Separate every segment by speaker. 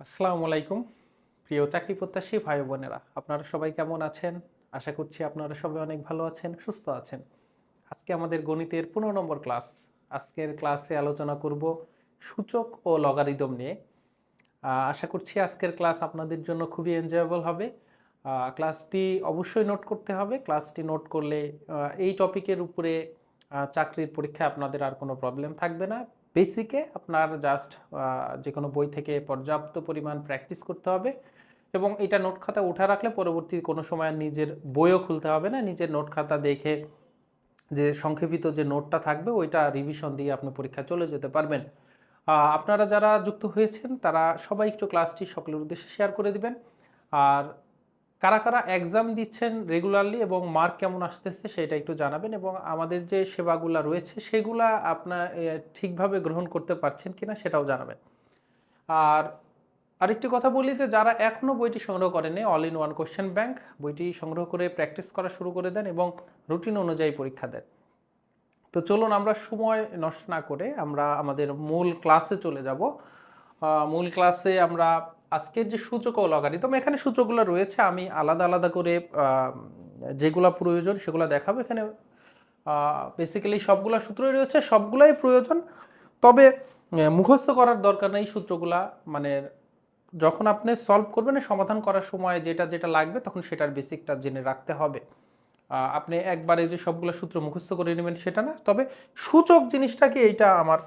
Speaker 1: আসসালামু আলাইকুম প্রিয় চাকরি প্রত্যাশী ভাই বোনেরা, আপনারা সবাই কেমন আছেন? আশা করছি আপনারা সবাই অনেক ভালো আছেন, সুস্থ আছেন। আজকে আমাদের গণিতের 15 নম্বর ক্লাস। আজকের ক্লাসে আলোচনা করব সূচক ও লগারিদম নিয়ে। আশা করছি আজকের ক্লাস আপনাদের জন্য খুবই এনজয়েবল হবে। ক্লাসটি অবশ্যই নোট করতে হবে। ক্লাসটি নোট করলে এই টপিকের উপরে চাকরির পরীক্ষায় আপনাদের আর কোনো প্রবলেম থাকবে না। বেসিকে আপনার জাস্ট যে কোনো বই থেকে পর্যাপ্ত পরিমাণ প্র্যাকটিস করতে হবে এবং এটা নোট খাতা উঠা রাখলে পরবর্তী কোনো সময় নিজের বইও খুলতে হবে না। নিজের নোট খাতা দেখে যে সংক্ষেপিত যে নোটটা থাকবে ওইটা রিভিশন দিয়ে আপনি পরীক্ষায় চলে যেতে পারবেন। আপনারা যারা যুক্ত হয়েছেন তারা সবাই একটু ক্লাসটি সকলের উদ্দেশ্যে শেয়ার করে দিবেন। আর কারা কারা এক্সাম দিচ্ছেন রেগুলারলি এবং মার্ক কেমন আসতেছে সেটা একটু জানাবেন এবং আমাদের যে সেবাগুলা রয়েছে সেগুলা আপনার ঠিকভাবে গ্রহণ করতে পারছেন কিনা সেটাও জানাবেন। আর আরেকটি কথা বলি যে যারা এখনও বইটি সংগ্রহ করেনি, all in one question bank বইটি সংগ্রহ করে প্র্যাকটিস করা শুরু করে দেন এবং রুটিন অনুযায়ী পরীক্ষা দেন। তো চলুন আমরা সময় নষ্ট না করে আমরা আমাদের মূল ক্লাসে চলে যাব। মূল ক্লাসে আমরা আজকের যে সূচক ও লগারিদম, এখানে সূত্রগুলো রয়েছে, আমি আলাদা আলাদা করে যেগুলো প্রয়োজন সেগুলো দেখাবো। এখানে বেসিক্যালি সবগুলো সূত্রই রয়েছে, সবগুলাই প্রয়োজন, তবে মুখস্থ করার দরকার নেই সূত্রগুলা। মানে যখন আপনি সলভ করবেন, সমাধান করার সময় যেটা যেটা লাগবে তখন সেটার বেসিকটা জেনে রাখতে হবে। আপনি একবারে যে সবগুলো সূত্র মুখস্থ করে নেবেন সেটা না, তবে সূচক জিনিসটা কি এইটা আমার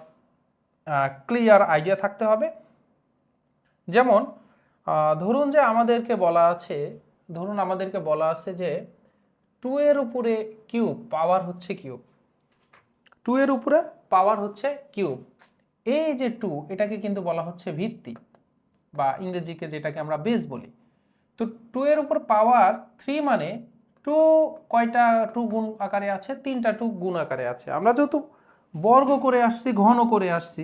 Speaker 1: ক্লিয়ার আইডিয়া থাকতে হবে। যেমন ধরুন আমাদেরকে বলা আছে যে 2 এর উপরে কিউব পাওয়ার হচ্ছে কিউব, 2 এর উপরে পাওয়ার হচ্ছে কিউব। এই যে 2 এটাকে কিন্তু বলা হচ্ছে ভিত্তি বা ইংরেজিকে যেটাকে আমরা বেস বলি। তো 2 এর উপর পাওয়ার 3 মানে 2 কয়টা 2 গুণ আকারে আছে? 3টা 2 গুণ আকারে আছে। আমরা যেহেতু বর্গ করে আসছি, ঘন করে আসছি,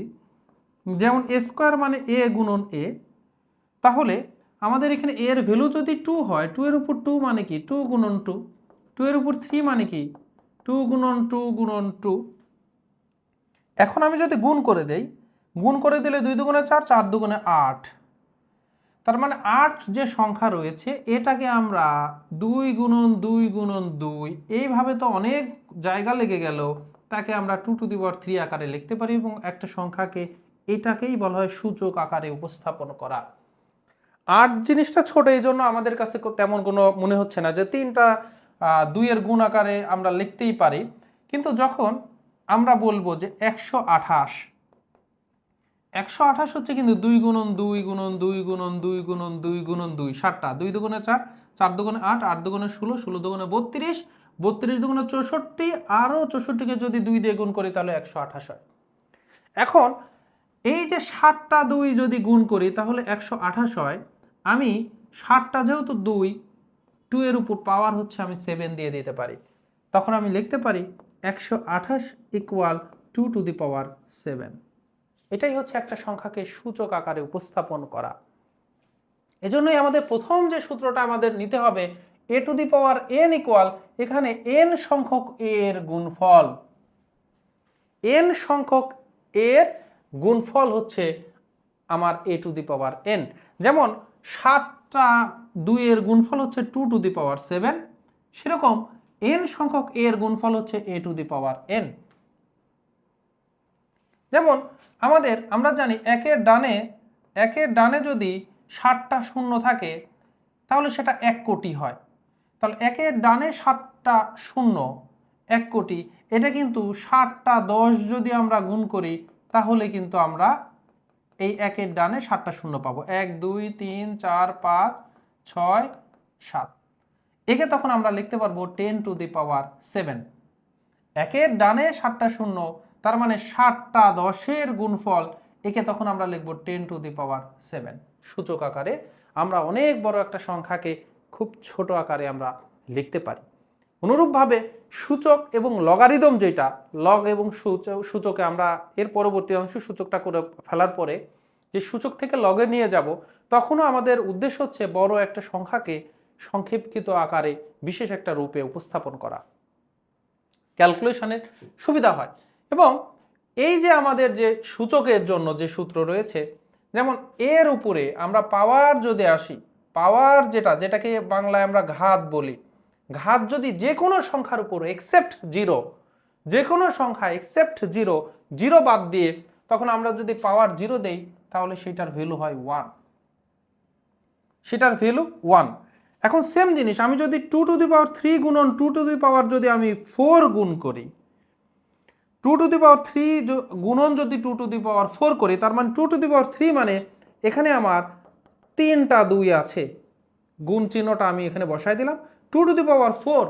Speaker 1: যেমন এ স্কোয়ার মানে এ গুণন এ, তাহলে আমাদের এখানে এর ভ্যালু যদি 2 হয়, 2 এর উপর 2 মানে কি 2 গুণন 2, 2 এর উপর 3 মানে কি 2 গুণন 2 গুণন 2। এখন আমি যদি গুণ করে দেই, গুণ করে দিলে 2 দুগুণে 4, 4 দুগুণে 8, তার মানে 8 যে সংখ্যা রয়েছে এটাকে আমরা 2 গুণন 2 গুণন 2, এইভাবে তো অনেক জায়গা লেগে গেল, তাকে আমরা 2 টু দি পাওয়ার 3 আকারে লিখতে পারি এবং একটা সংখ্যাকে এটাকেই বলা হয় সূচক আকারে উপস্থাপন করা। 8 জিনিসটা ছোট, এই জন্য আমাদের কাছে তেমন কোনো মনে হচ্ছে না যে 3টা 2 এর গুণ আকারে আমরা লিখতেই পারি। কিন্তু যখন আমরা বলবো যে 128, 128 হচ্ছে কিন্তু 2 গুণন 2 গুণন 2 গুণন 2 গুণন 2 গুণন 2, 7টা, 2 দুগুণে 4, 4 দুগুণে 8, 8 দুগুণে 16, 16 দুগুণে 32, 32 দুগুণে 64, আরও 64কে যদি 2 দিয়ে গুণ করি তাহলে 128 হয়। এখন এই যে 7টা 2 যদি গুণ করি তাহলে 128 হয়। আমি 7টা যেহেতু 2 এর উপর পাওয়ার হচ্ছে আমি 7 দিয়ে দিতে পারি, তখন আমি লিখতে পারি 128 ইকুয়াল 2 টু দি পাওয়ার 7। এটাই হচ্ছে একটা সংখ্যাকে সূচক আকারে উপস্থাপন করা। এজন্যই আমাদের প্রথম যে সূত্রটা আমাদের নিতে হবে, a to the power n equals, এখানে n সংখ্যক এর গুণফল, n সংখ্যক এর গুণফল হচ্ছে আমার এ টু দি পাওয়ার n। যেমন 7টা 2 এর গুণফল হচ্ছে 2 টু দি পাওয়ার 7, সেরকম n সংখ্যক এর গুণফল হচ্ছে এ টু দি পাওয়ার n। যেমন আমরা জানি একের ডানে যদি 7টা শূন্য থাকে তাহলে সেটা 1 কোটি হয়। তাহলে একের ডানে 7টা শূন্য 1 কোটি, এটা কিন্তু 7টা 10 যদি আমরা গুণ করি তাহলে কিন্তু আমরা এই একের ডানে 7টা শূন্য পাবো, 1 2 3 4 5 6 7। একে তখন আমরা লিখতে পারবো 10 টু দি পাওয়ার 7। একের ডানে 7টা শূন্য, তার মানে 7টা 10-এর গুণফল, একে তখন আমরা লিখব 10 টু দি পাওয়ার 7। সূচক আকারে আমরা অনেক বড় একটা সংখ্যাকে খুব ছোট আকারে আমরা লিখতে পারি। অনুরূপভাবে সূচক এবং লগারিদম, যেটা লগ এবং সূচকে আমরা এর পরবর্তী অংশ সূচকটা করে ফেলার পরে যে সূচক থেকে লগে নিয়ে যাব, তখনও আমাদের উদ্দেশ্য হচ্ছে বড় একটা সংখ্যাকে সংক্ষেপিত আকারে বিশেষ একটা রূপে উপস্থাপন করা, ক্যালকুলেশনের সুবিধা হয়। এবং এই যে আমাদের যে সূচকের জন্য যে সূত্র রয়েছে, যেমন এর উপরে আমরা পাওয়ার যদি আসি, পাওয়ার যেটাকে বাংলায় আমরা ঘাত বলি, ঘাত যদি যে কোনো সংখ্যার উপর এক্সেপ্ট জিরো, যে কোনো সংখ্যা এক্সেপ্ট জিরো, জিরো বাদ দিয়ে তখন আমরা যদি পাওয়ার জিরো দেই তাহলে সেটার ভ্যালু হয় 1, সেটার ভ্যালু 1। এখন সেম জিনিস আমি যদি 2 টু দি পাওয়ার 3 গুণন 2 টু দি পাওয়ার যদি আমি 4 গুণ করি, 2 টু দি পাওয়ার 3 গুণন যদি 2 টু দি পাওয়ার 4 করি, তার মানে 2 টু দি পাওয়ার 3 মানে এখানে আমার 3টা 2 আছে, গুণ চিহ্নটা আমি এখানে বসাই দিলাম। 2 টু দি পাওয়ার 4,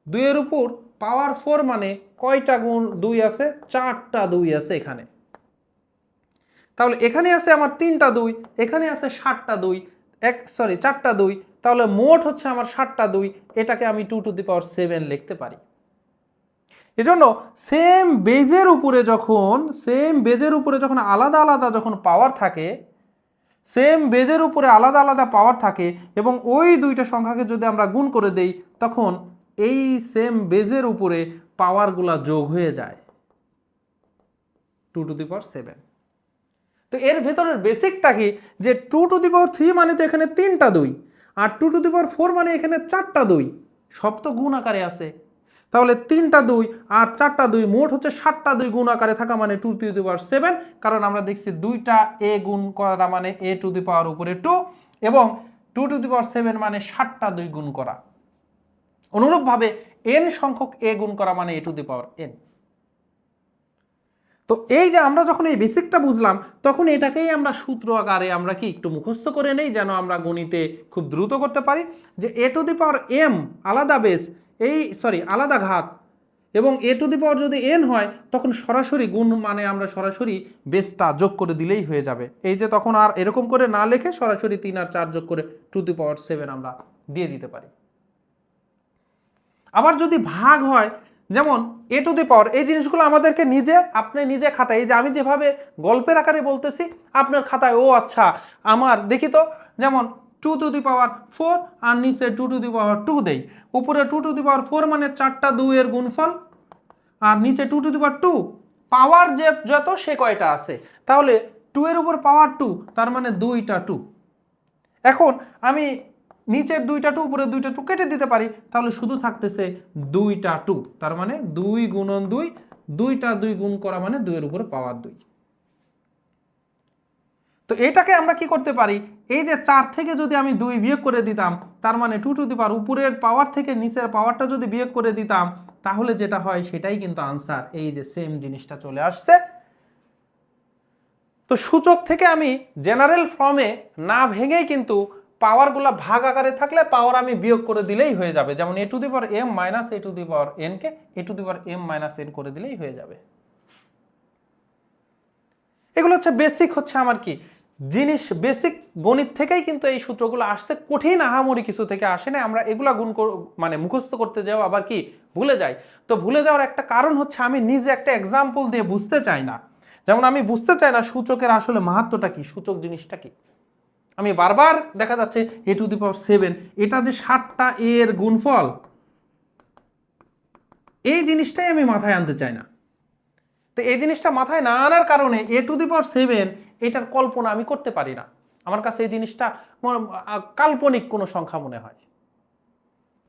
Speaker 1: 2 এর উপর পাওয়ার 4 মানে কয়টা গুণ 2 আছে, 4টা 2 আছে এখানে। তাহলে এখানে আছে আমার 3টা 2, এখানে আছে 7টা 2, 4টা 2, তাহলে মোট হচ্ছে আমার 7টা 2, এটাকে আমি 2 টু দি পাওয়ার 7 লিখতে পারি। এজন্য সেম বেজের উপরে যখন আলাদা আলাদা যখন পাওয়ার থাকে, সেম বেজের উপরে আলাদা আলাদা পাওয়ার থাকে এবং ওই দুইটা সংখ্যাকে যদি আমরা গুণ করে দেই তখন এই সেম বেজের উপরে পাওয়ারগুলা যোগ হয়ে যায় 2 টু দি পাওয়ার 7। তো এর ভেতরের বেসিকটা কি, যে 2 টু দি পাওয়ার 3 মানে তো এখানে 3টা 2, আর 2 টু দি পাওয়ার 4 মানে এখানে 4টা 2, সব তো গুণ আকারে আছে। তাহলে 3টা 2 আর 4টা 2 মোট হচ্ছে 7টা 2 গুণ আকারে থাকা মানে 2 টু দি পাওয়ার 7, কারণ আমরা দেখছি 2টা a গুণ করা মানে a টু দি পাওয়ার উপরে 2 এবং 2 টু দি পাওয়ার 7 মানে 7টা 2 গুণ করা। অনুরূপভাবে n সংখ্যক a গুণ করা মানে a to the power n। তো এই যে আমরা যখন এই বেসিকটা বুঝলাম তখন এটাকেই আমরা সূত্র আকারে আমরা কি একটু মুখস্থ করে নেই, যেন আমরা গণিতে খুব দ্রুত করতে পারি। যে a to the power m আলাদা বেস, আলাদা ঘাত, এবং a টু দি পাওয়ার যদি n হয় তখন সরাসরি গুণ মানে আমরা সরাসরি বেসটা যোগ করে দিলেই হয়ে যাবে। এই যে তখন আর এরকম করে না লিখে সরাসরি 3 আর 4 যোগ করে 2 টু দি পাওয়ার 7 আমরা দিয়ে দিতে পারি। আবার যদি ভাগ হয়, যেমন a টু দি পাওয়ার, এই জিনিসগুলো আমাদেরকে আপনি নিজে খাতায়, এই যে আমি যেভাবে গল্পের আকারে বলতেছি আপনার খাতায়, ও আচ্ছা আমার দেখি তো, যেমন 2 টু দি পাওয়ার 4 আর নিচে 2 টু দি পাওয়ার 2 দেই, উপরে 2 টু দি পাওয়ার 4 মানে 4টা 2 এর গুণফল, আর নিচে 2 টু দি পাওয়ার 2, পাওয়ার যত সে কয়টা আছে, তাহলে 2 এর উপর পাওয়ার 2 তার মানে 2টা 2। এখন আমি নিচের 2টা 2 উপরে 2টা 2 কেটে দিতে পারি, তাহলে শুধু থাকতেছে 2টা 2, তার মানে 2 গুণন 2, 2টা 2 গুণ করা মানে 2 এর উপরে পাওয়ার 2। তো এটাকে আমরা কি করতে পারি, এই যে 4 থেকে যদি আমি 2 বিয়োগ করে দিতাম, তার মানে 2 টু দি পাওয়ার উপরের পাওয়ার থেকে নিচের পাওয়ারটা যদি বিয়োগ করে দিতাম, তাহলে যেটা হয় সেটাই কিন্তু আনসার। এই যে সেম জিনিসটা চলে আসছে। তো সূচক থেকে আমি জেনারেল ফর্মে না ভেঙেই কিন্তু পাওয়ারগুলো ভাগ আকারে থাকলে পাওয়ার আমি বিয়োগ করে দিলেই হয়ে যাবে। যেমন a to the power m minus a to the power n K a to the power m minus n করে দিলেই হয়ে যাবে। এগুলো হচ্ছে বেসিক, হচ্ছে আমার কি জিনিস, বেসিক গণিত থেকেই কিন্তু এই সূত্রগুলো আসছে, কঠিন আহামরি কিছু থেকে আসে না। আমরা এগুলা মানে মুখস্থ করতে যাও আবার কি ভুলে যাই। তো ভুলে যাওয়ার একটা কারণ হচ্ছে আমি নিজে একটা এক্সাম্পল দিয়ে বুঝতে চাই না। যেমন আমি বুঝতে চাই না সূচকের আসলে মাহাত্ম্যটা কি, সূচক জিনিসটা কি। আমি বারবার দেখা যাচ্ছে a টু দি পাওয়ার 7, এটা যে 7টা এর গুণফল, এই জিনিসটাই আমি মাথায় আনতে চাই না। তো এই জিনিসটা মাথায় না আনার কারণে a টু দি পাওয়ার 7 এটার কল্পনা আমি করতে পারি না। আমার কাছে এই জিনিসটা কাল্পনিক কোনো সংখ্যা মনে হয়।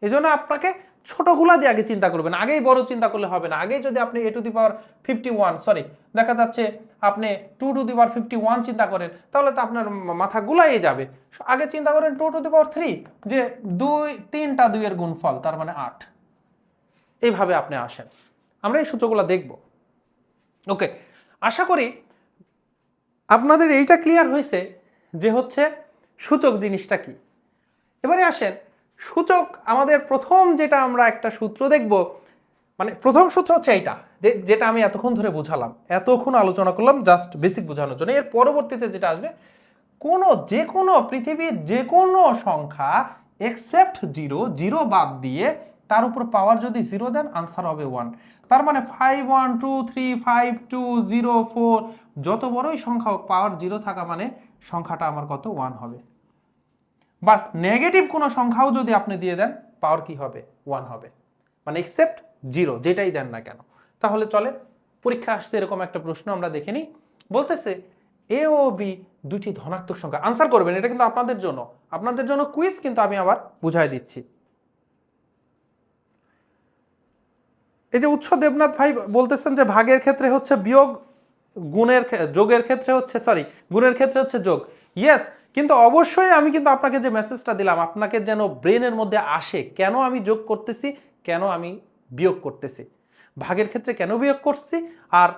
Speaker 1: এই জন্য আপনাকে ছোটগুলা দিয়ে আগে চিন্তা করবেন, আগেই বড় চিন্তা করলে হবে না। আগেই যদি আপনি a টু দি পাওয়ার 51 দেখা যাচ্ছে আপনি 2 টু দি পাওয়ার 51 চিন্তা করেন, তাহলে তো আপনার মাথা গুলাই যাবে। আগে চিন্তা করেন 2 টু দি পাওয়ার 3, যে 3টা 2 এর গুণফল তার মানে 8। এইভাবে আপনি আসেন, আমরা এই সূত্রগুলো দেখব। ওকে, আশা করি আপনাদের এইটা ক্লিয়ার হয়েছে যে হচ্ছে সূচক জিনিসটা কি। এবারে আসেন, সূচক আমাদের প্রথম যেটা আমরা একটা সূত্র দেখব, মানে প্রথম সূত্র হচ্ছে এইটা, যেটা আমি এতক্ষণ ধরে বুঝালাম, এতক্ষণ আলোচনা করলাম জাস্ট বেসিক বোঝানোর জন্য। এর পরবর্তীতে যেটা আসবে, যে কোনো পৃথিবীর যে কোনো সংখ্যা এক্সেপ্ট 0, 0 বাদ দিয়ে তার উপর পাওয়ার যদি 0 দেন আনসার হবে 1। তার মানে 5 1 2 3 5 2 0 4, যত বড়ই সংখ্যা হোক পাওয়ার 0 থাকা মানে সংখ্যাটা আমার কত 1 হবে। বাট নেগেটিভ কোনো সংখ্যাও যদি আপনি দিয়ে দেন পাওয়ার কি হবে 1 হবে, মানে এক্সেপ্ট 0 যেটাই দেন না কেন। তাহলে চলেন পরীক্ষা আসছে এরকম একটা প্রশ্ন আমরা দেখে নিই। বলতেছে এ ও বি দুইটি ধনাত্মক সংখ্যা। আনসার করবেন, এটা কিন্তু আপনাদের জন্য কুইজ, কিন্তু আমি আবার বুঝাই দিচ্ছি। এই যে উৎস দেবনাথ ভাই বলতেছেন যে ভাগের ক্ষেত্রে হচ্ছে বিয়োগ, যোগের ক্ষেত্রে হচ্ছে গুণের ক্ষেত্রে হচ্ছে যোগ। ইয়েস, কিন্তু অবশ্যই আমি কিন্তু আপনাকে যে মেসেজটা দিলাম, আপনাকে যেন ব্রেনের মধ্যে আসে কেন আমি যোগ করতেছি, কেন আমি বিয়োগ করতেছি, ভাগের ক্ষেত্রে কেন বিয়োগ করছি আর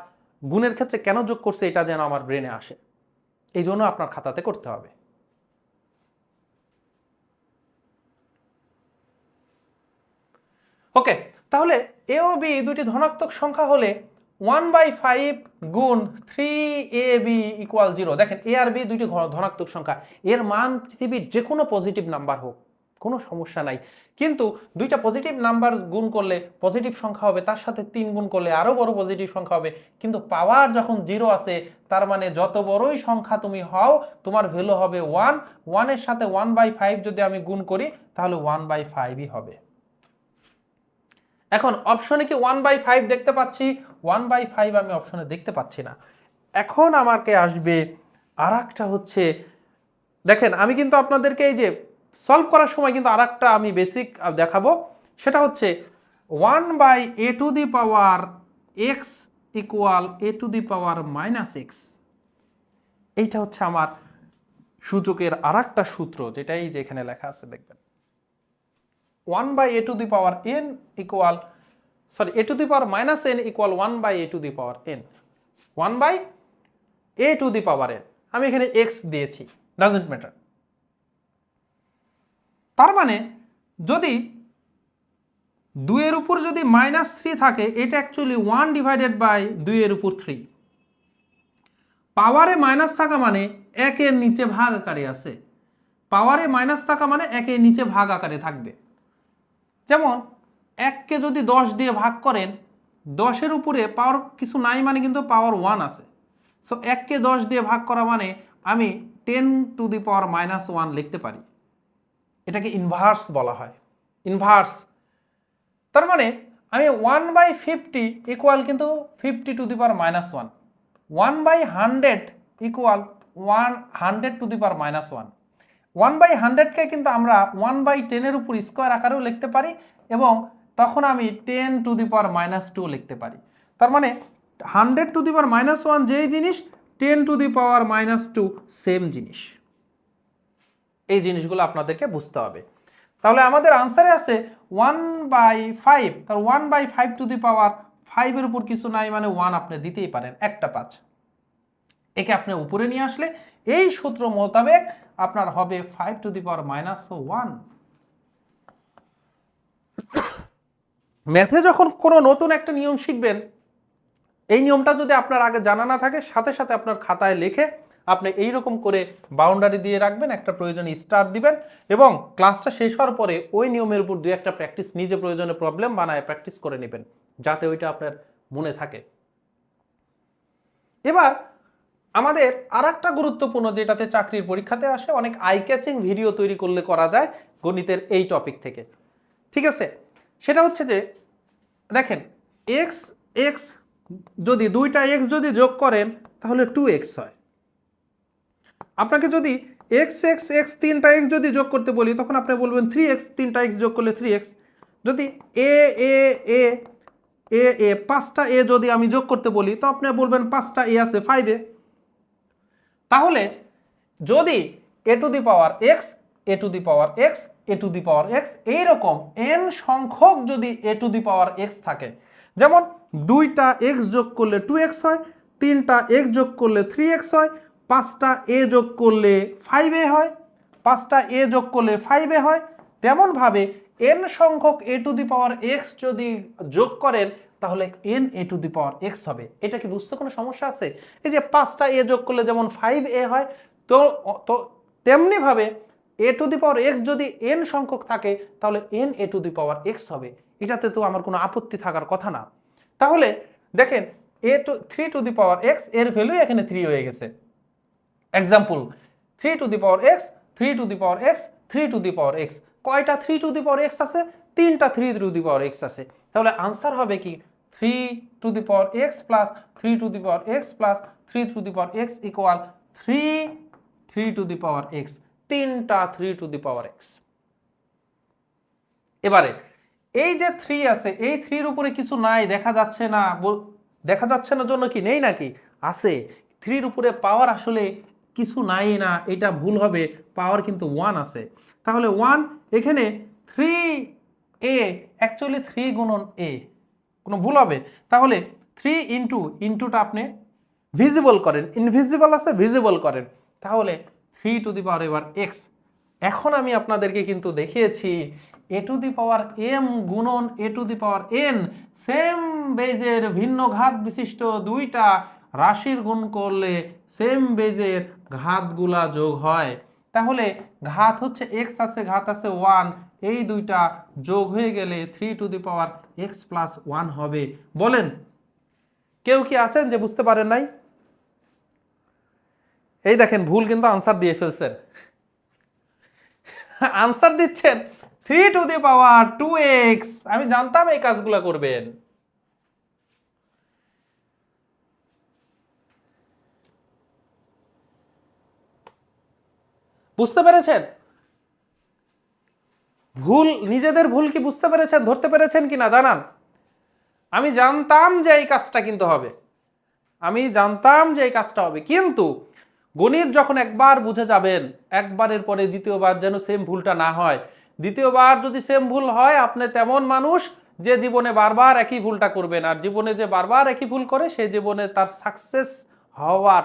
Speaker 1: গুণের ক্ষেত্রে কেন যোগ করছি, এটা যেন আমার ব্রেনে আসে। এই জন্য আপনার খাতাতে করতে হবে। ওকে, তাহলে এ ও বি দুটি ধনাত্মক সংখ্যা হলে 1/5 গুণ 3ab = 0। দেখেন এ আর বি দুইটি ধনাত্মক সংখ্যা, এর মান পৃথিবীর যে কোনো পজিটিভ নাম্বার হোক, কোনো সমস্যা নাই, কিন্তু দুইটা পজিটিভ নাম্বার গুণ করলে পজিটিভ সংখ্যা হবে, তার সাথে 3 গুণ করলে আরো বড় পজিটিভ সংখ্যা হবে। কিন্তু পাওয়ার যখন 0 আছে, তার মানে যত বড়ই সংখ্যা তুমি হও, তোমার ভ্যালু হবে 1। 1 এর সাথে 1/5 যদি আমি গুণ করি, তাহলে 1/5ই হবে। এখন অপশনে কি 1/5 দেখতে পাচ্ছি? 1/5 আমি অপশনে দেখতে পাচ্ছি না। এখন আমাকে আসবে আর একটা হচ্ছে, দেখেন আমি কিন্তু আপনাদেরকে এই যে সলভ করার সময় কিন্তু আর একটা আমি বেসিক দেখাবো, সেটা হচ্ছে 1/a⁴x = a⁻⁻x। এইটা হচ্ছে আমার সূচকের আর একটা সূত্র, যেটাই যে এখানে লেখা আছে দেখবেন। 1/a⁴n equal, sorry, a⁻n equal 1/a⁴n, 1/a⁴n। আমি এখানে x দিয়েছি, ডাজন্ট ম্যাটার। তার মানে যদি 2 এর উপর যদি -3 থাকে, এটা অ্যাকচুয়ালি 1/2 এর উপর 3। পাওয়ারে মাইনাস থাকা মানে 1 এর নিচে ভাগ আকারে আছে, পাওয়ারে মাইনাস থাকা মানে 1 এর নিচে ভাগ আকারে থাকবে। যেমন 1কে যদি 10 দিয়ে ভাগ করেন, 10-এর উপরে পাওয়ার কিছু নাই মানে কিন্তু পাওয়ার 1 আছে। সো 1কে 10 দিয়ে ভাগ করা মানে আমি 10⁻⁻1 লিখতে পারি। এটাকে ইনভার্স বলা হয়, ইনভার্স। তার মানে আমি 1/50 ইকুয়াল কিন্তু 50⁻⁻1, 1/100 ইকুয়াল 100⁻⁻1। 1/100কে কিন্তু আমরা 1/10 এর উপর স্কোয়ার আকারেও লিখতে পারি, এবং তখন আমি 10⁻⁻2 লিখতে পারি। তার মানে 100⁻⁻1 যেই জিনিস, 10⁻⁻2 সেম জিনিস। এই জিনিসগুলো আপনাদেরকে বুঝতে হবে। তাহলে আমাদের আনসারে আছে 1/5। তার 1/5 এর উপর কিছু নাই মানে 1 আপনি দিতেই পারেন, একটা 5। একে আপনি উপরে নিয়ে আসলে এই সূত্র মোতাবেক আপনার হবে 5⁻⁻1। ম্যাথে যখন কোনো নতুন একটা নিয়ম শিখবেন, এই নিয়মটা যদি আপনার আগে জানা না থাকে, সাথে সাথে আপনার খাতায় লিখে আপনি এইরকম করে বাউন্ডারি দিয়ে রাখবেন, একটা প্রয়োজনে স্টার দিবেন, এবং ক্লাসটা শেষ হওয়ার পরে ওই নিয়মের উপর 2-একটা প্র্যাকটিস, নিজে প্রয়োজনে প্রবলেম বানায় প্র্যাকটিস করে নেবেন, যাতে ওইটা আপনার মনে থাকে। এবার আমাদের আর একটা গুরুত্বপূর্ণ, যেটাতে চাকরির পরীক্ষাতে আসে, অনেক আই ক্যাচিং ভিডিও তৈরি করলে করা যায় গণিতের এই টপিক থেকে, ঠিক আছে? সেটা হচ্ছে যে দেখেন, x যদি দুইটা x যদি যোগ করেন তাহলে 2x হয়। আপনাকে যদি x 3টা x যদি যোগ করতে বলি, তখন আপনি বলবেন 3x, 3টা x যোগ করলে 3x। যদি a 5টা a যদি আমি যোগ করতে বলি, তো আপনি বলবেন 5টা a আছে 5a। তাহলে যদি a⁻x, a⁻x, a⁻x এইরকম n সংখ্যক যদি a⁻x থাকে, যেমন 2টা x যোগ করলে 2x হয়, 3টা x যোগ করলে 3x হয়, 5টা a যোগ করলে 5a হয়, 5টা a যোগ করলে 5a হয়, তেমনভাবে n সংখ্যক a⁻x যদি যোগ করেন তাহলে n⁻x হবে। এটা কি বুঝতে কোনো সমস্যা আছে? এই যে 5টা a যোগ করলে যেমন 5a হয়, তো তেমনিভাবে a⁻x যদি n সংখ্যক থাকে তাহলে n⁻x হবে। এটাতে তো আমার কোনো আপত্তি থাকার কথা না। তাহলে দেখেন, 3⁻x এর ভ্যালু এখানে 3 হয়ে গেছে। Example, 3⁻x, 3⁻x, 3⁻x। কয়টা 3⁻x আছে? 3টা 3⁻x আছে। তাহলে আনসার হবে কি? 3⁻x + 3⁻x + 3⁻x = 3 two the power x, তিনটা 3 টু দি পাওয়ার এক্স। এবারে এই যে 3 আছে, এই 3 এর উপরে কিছু নাই, দেখা যাচ্ছে না, দেখা যাচ্ছে না জন্য কি নেই নাকি আছে। 3 এর উপরে পাওয়ার আসলে কিছু নাই না, এটা ভুল হবে, পাওয়ার কিন্তু 1 আছে। তাহলে 1 এখানে 3a, অ্যাকচুয়ালি 3 গুণন a, কোনো ভুল হবে? তাহলে 3 ইন্টুটা আপনি ভিজিবল করেন, ইনভিজিবল আছে ভিজিবল করেন, তাহলে 3 টু দি পাওয়ার এবার এক্স। এখন আমি আপনাদেরকে কিন্তু দেখিয়েছি এ টু দি পাওয়ার এম গুণন a to the power n, same বেজের ভিন্ন ঘাত বিশিষ্ট দুইটা রাশির গুণ করলে সেম বেজের ঘাতগুলা যোগ হয়। তাহলে ঘাত হচ্ছে এক্স আছে, ঘাত আছে 1, এই দুইটা যোগ হয়ে গেলে 3 two the power x plus 1 হবে। বলেন কেউ কি আছেন যে বুঝতে পারেন নাই? এই দেখেন ভুল কিন্তু আনসার দিয়ে ফেলছেন, আনসার দিচ্ছেন 3 টু দি পাওয়ার 2x। আমি জানতাম এই কাজগুলো করবেন। বুঝতে পেরেছেন? ভুল, নিজেদের ভুল কি বুঝতে পেরেছেন, ধরতে পেরেছেন কিনা জানান। আমি জানতাম যে এই কাজটা কিন্তু হবে, আমি জানতাম যে এই কাজটা হবে, কিন্তু গণিত যখন একবার বুঝে যাবেন, একবারের পরে দ্বিতীয়বার যেন সেম ভুলটা না হয়। দ্বিতীয়বার যদি সেম ভুল হয়, আপনি তেমন মানুষ যে জীবনে বারবার একই ভুলটা করবেন, আর জীবনে যে বারবার একই ভুল করে সে জীবনে তার সাকসেস হওয়ার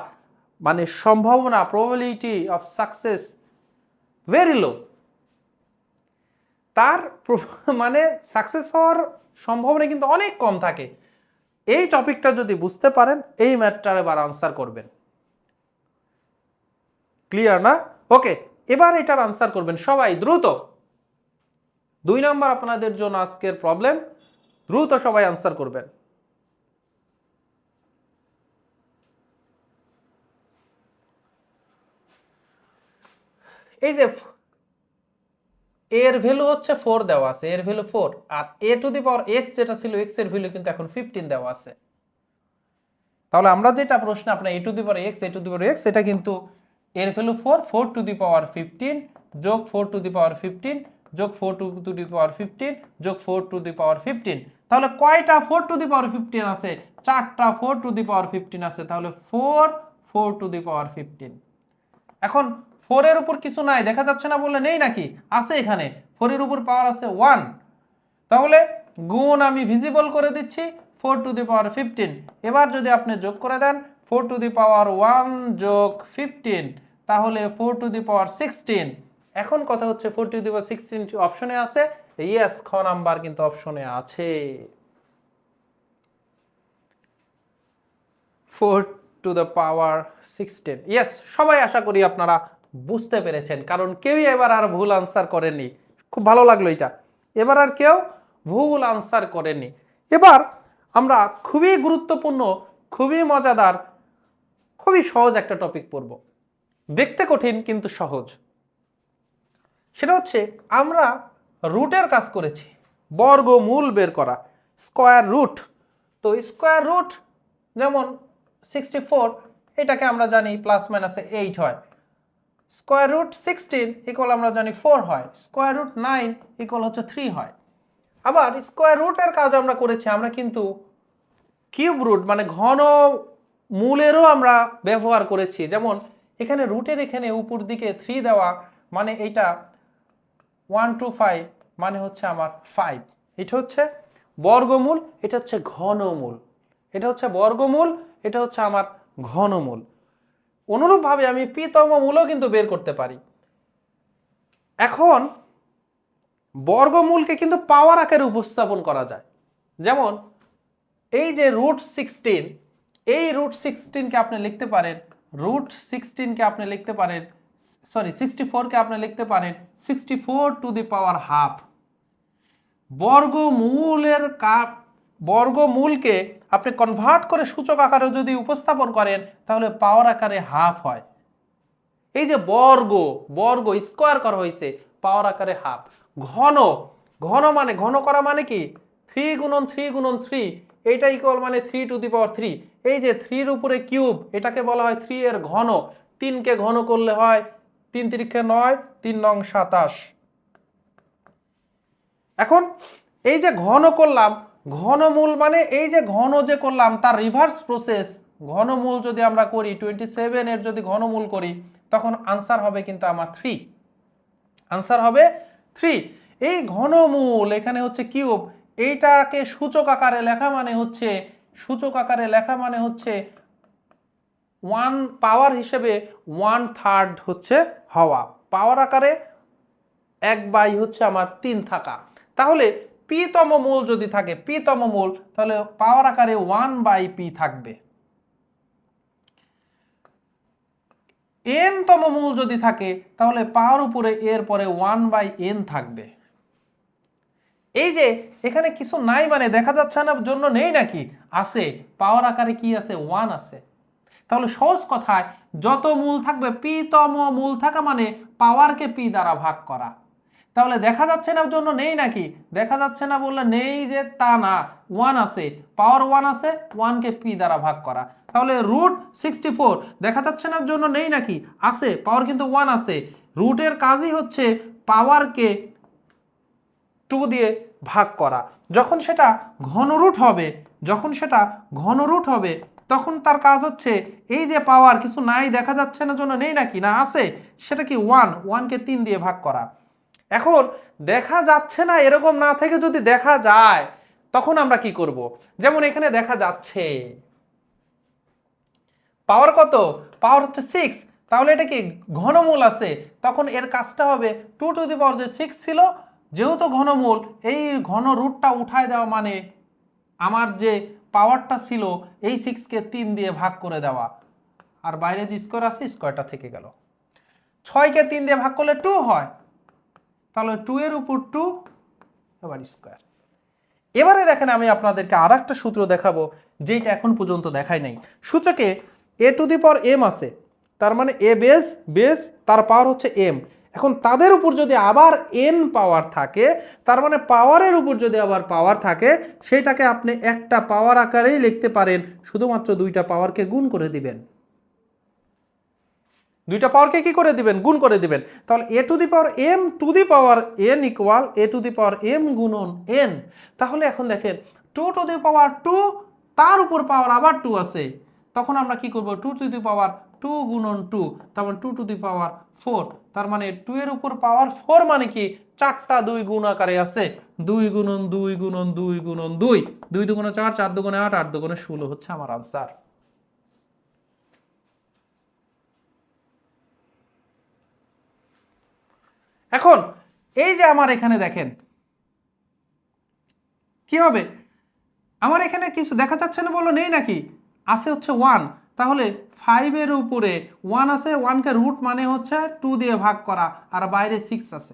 Speaker 1: মানে সম্ভাবনা, probability of success very low, তার মানে সাকসেস হওয়ার সম্ভাবনা কিন্তু অনেক কম থাকে। এই টপিকটা যদি বুঝতে পারেন, এই ম্যাথটার এবার আনসার করবেন। ক্লিয়ার না? ওকে, এবার এটার আনসার করবেন সবাই দ্রুত। 2 নাম্বার আপনাদের জন্য আজকের প্রবলেম, দ্রুত সবাই আনসার করবেন। এই যে এর ভ্যালু হচ্ছে 4 দেওয়া আছে, এর ভ্যালু 4, আর a to the power x যেটা ছিল x এর ভ্যালু কিন্তু এখন 15 দেওয়া আছে। তাহলে আমরা যেটা প্রশ্ন আপনার a to the power x, a to the power x, এটা কিন্তু এর ভ্যালু 4, 4 টু দি পাওয়ার 15 যোগ 4 টু দি পাওয়ার 15 যোগ 4 টু দি পাওয়ার 15 যোগ 4 টু দি পাওয়ার 15। তাহলে কয়টা 4 টু দি পাওয়ার 15 আছে? 4টা 4 টু দি পাওয়ার 15 আছে। তাহলে 4 টু দি পাওয়ার 15। এখন 4 এর উপর কিছু নাই, দেখা যাচ্ছে না বললে নেই নাকি, আছে এখানে 4 এর উপর পাওয়ার আছে 1। তাহলে গুণ আমি ভিজিবল করে দিচ্ছি 4 টু দি পাওয়ার 15। এবার যদি আপনি যোগ করে দেন 4 টু দি পাওয়ার 1 যোগ 15, তাহলে 4 টু দি পাওয়ার 16। এখন কথা হচ্ছে 4 টু দি পাওয়ার 16 অপশনে আছে, ইয়েস, খ নাম্বার কিন্তু অপশনে আছে। 4 টু দ্য পাওয়ার 16, ইয়েস। সবাই আশা করি আপনারা বুঝতে পেরেছেন, কারণ কেউই এবার আর ভুল আনসার করেননি। খুব ভালো লাগলো এটা, এবার আর কেউ ভুল আনসার করেননি। এবার আমরা খুবই গুরুত্বপূর্ণ, খুবই মজাদার, খুবই সহজ একটা টপিক পড়ব, দেখতে কঠিন কিন্তু সহজ। সেটা হচ্ছে আমরা রুটের কাজ করেছি, বর্গমূল বের করা, স্কয়ার রুট। তো স্কয়ার রুট যেমন 64, এটাকে আমরা জানি প্লাস মাইনাসে 8 হয়। স্কয়ার রুট 16 ইকুয়াল আমরা জানি 4 হয়। স্কয়ার রুট 9 ইকুয়াল হচ্ছে 3 হয়। আবার স্কয়ার রুটের কাজ আমরা করেছি, আমরা কিন্তু কিউব রুট মানে ঘন মূলেরও আমরা ব্যবহার করেছি। যেমন এখানে রুটের এখানে উপর দিকে 3 দেওয়া, মানে এটা 1 to 5 মানে হচ্ছে আমার 5। এটা হচ্ছে বর্গমূল, এটা হচ্ছে ঘনমূল। এটা হচ্ছে বর্গমূল, এটা হচ্ছে আমার ঘনমূল। অনুরূপভাবে আমি পিতম মূলও কিন্তু বের করতে পারি। এখন বর্গমূলকে কিন্তু পাওয়ার আকারে উপস্থাপন করা যায়। যেমন এই যে রুট 16, এই রুট 16কে আপনি লিখতে পারেন, রুট 16কে আপনি লিখতে পারেন, সরি 64কে আপনি লিখতে পারেন 64 টু দি পাওয়ার হাফ। বর্গমূলকে আপনি কনভার্ট করে সূচক আকারে যদি উপস্থাপন করেন, তাহলে পাওয়ার আকারে হাফ হয়। এই যে বর্গ স্কয়ার করা হয়েছে, পাওয়ার আকারে হাফ। ঘন, ঘন মানে ঘন করা মানে কি 3 গুণন 3 গুণন 3, এইটা ইকুয়াল মানে 3 টু দি পাওয়ার 3। এই যে 3 এর উপরে কিউব, এটাকে বলা হয় 3 এর ঘন। 3কে ঘন করলে হয় 3 তিরিক্ষে 9, 3 নং 27। এখন এই যে ঘন করলাম, ঘনমূল মানে এই যে ঘন যে করলাম তার রিভার্স প্রসেস। ঘনমূল যদি আমরা করি 27 এর যদি ঘনমূল করি তখন আনসার হবে কিন্তু আমার 3। আনসার হবে 3। এই ঘনমূল এখানে হচ্ছে কিউব, এইটাকে সূচক আকারে লেখা মানে হচ্ছে, সূচক আকারে লেখা মানে হচ্ছে 1 পাওয়ার হিসেবে 1/3 হচ্ছে হওয়া, পাওয়ার আকারে 1/, হচ্ছে আমার 3 থাকা। তাহলে পি তম মূল যদি থাকে, পি তম মূল, তাহলে পাওয়ার আকারে 1/p থাকবে। n তম মূল যদি থাকে তাহলে পাওয়ার উপরে এর পরে 1/n থাকবে। এই যে এখানে কিছু নাই মানে দেখা যাচ্ছে না জন্য নেই নাকি, আছে, পাওয়ার আকারে কি আছে, 1 আছে। তাহলে সহজ কথায় যত মূল থাকবে পি তম মূল থাকা মানে পাওয়ারকে পি দ্বারা ভাগ করা। তাহলে দেখা যাচ্ছে না জন্য নেই নাকি, দেখা যাচ্ছে না বললে নেই যে তা না, 1 আছে, পাওয়ার 1 আছে, 1কে পি দ্বারা ভাগ করা। তাহলে √64 দেখা যাচ্ছে না জন্য নেই নাকি, আছে, পাওয়ার কিন্তু 1 আছে। রুটের কাজই হচ্ছে পাওয়ারকে 2 দিয়ে ভাগ করা। যখন সেটা ঘনরুট হবে, যখন সেটা ঘনরুট হবে তখন তার কাজ হচ্ছে এই যে পাওয়ার কিছু নাই দেখা যাচ্ছে না জন্য নেই নাকি, না আছে, সেটা কি 1, 1কে 3 দিয়ে ভাগ করা। এখন দেখা যাচ্ছে না এরকম না থেকে যদি দেখা যায় তখন আমরা কি করব, যেমন এখানে দেখা যাচ্ছে পাওয়ার কত, পাওয়ার হচ্ছে 6, তাহলে এটা কি ঘনমূল আছে, তখন এর কাজটা হবে 2 টু দি পাওয়ার যে 6 ছিল, যেহেতু ঘনমূল এই ঘন রুটটা উঠায় দেওয়া মানে আমার যে পাওয়ারটা ছিল এই 6কে 3 দিয়ে ভাগ করে দেওয়া, আর বাইরে যে স্কোয়ার আছে স্কোয়ারটা থেকে গেল। 6কে 3 দিয়ে ভাগ করলে 2 হয়, তাহলে 2 এর উপর 2 এবার স্কোয়ার। এবারে দেখেন আমি আপনাদেরকে আর একটা সূত্র দেখাবো যেটা এখন পর্যন্ত দেখাই নাই। সূচকে a to the power m আছে, তার মানে a বেস তার পাওয়ার হচ্ছে m। এখন তাদের উপর যদি আবার n পাওয়ার থাকে, তার মানে পাওয়ারের উপর যদি আবার পাওয়ার থাকে, সেটাকে আপনি একটা পাওয়ার আকারেই লিখতে পারেন, শুধুমাত্র দুইটা পাওয়ারকে গুণ করে দিবেন। দুইটা পাওয়ারকে কি করে দিবেন, গুণ করে দিবেন। তাহলে a to the power m two the power n equal a to the power m গুণন n। তাহলে এখন দেখেন 2 টু দি পাওয়ার 2, তার উপর পাওয়ার আবার 2 আছে, তখন আমরা কি করব, 2 টু দি পাওয়ার 2 গুণন 2, তারপর 2 টু দি পাওয়ার 4, তার মানে 2 এর উপর পাওয়ার 4 মানে কি 4টা 2 গুণ আকারে আছে, 2 গুণন 2 গুণন 2 গুণন 2, 2 দুগুণে 4, 4 দুগুণে 8, 8 দুগুণে 16 হচ্ছে আমার আনসার। এখন এই যে আমার এখানে দেখেন কি হবে, আমার এখানে কিছু দেখা যাচ্ছে না বললো নেই নাকি, আছে হচ্ছে 1, তাহলে 5 এর উপরে 1 আছে, 1কে রুট মানে হচ্ছে 2 দিয়ে ভাগ করা, আর বাইরে 6 আছে।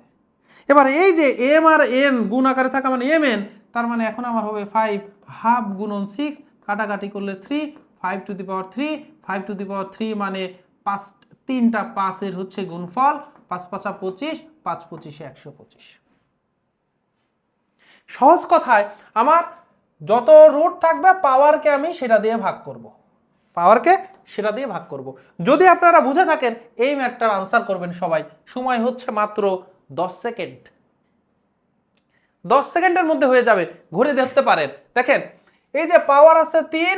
Speaker 1: এবার এই যে m আর n গুণ আকারে থাকা মানে mn, তার মানে এখন আমার হবে 5 হাফ গুণন 6, কাটাকাটি করলে 3, 5 two the power 3, 5 two the পাওয়ার 3 মানে 5, 3টা 5 এর হচ্ছে গুণফল, 5 5 25, 5 25 125। সহজ কথায় আমার যত রুট থাকবে পাওয়ারকে আমি সেটা দিয়ে ভাগ করব, পাওয়ারকে সেটা দিয়ে ভাগ করব। যদি আপনারা বুঝে থাকেন এই ম্যাথটার আনসার করবেন সবাই। সময় হচ্ছে মাত্র 10 সেকেন্ড, 10 সেকেন্ডের মধ্যে হয়ে যাবে, ঘুরে দেখতে পারেন। দেখেন এই যে পাওয়ার আছে 3,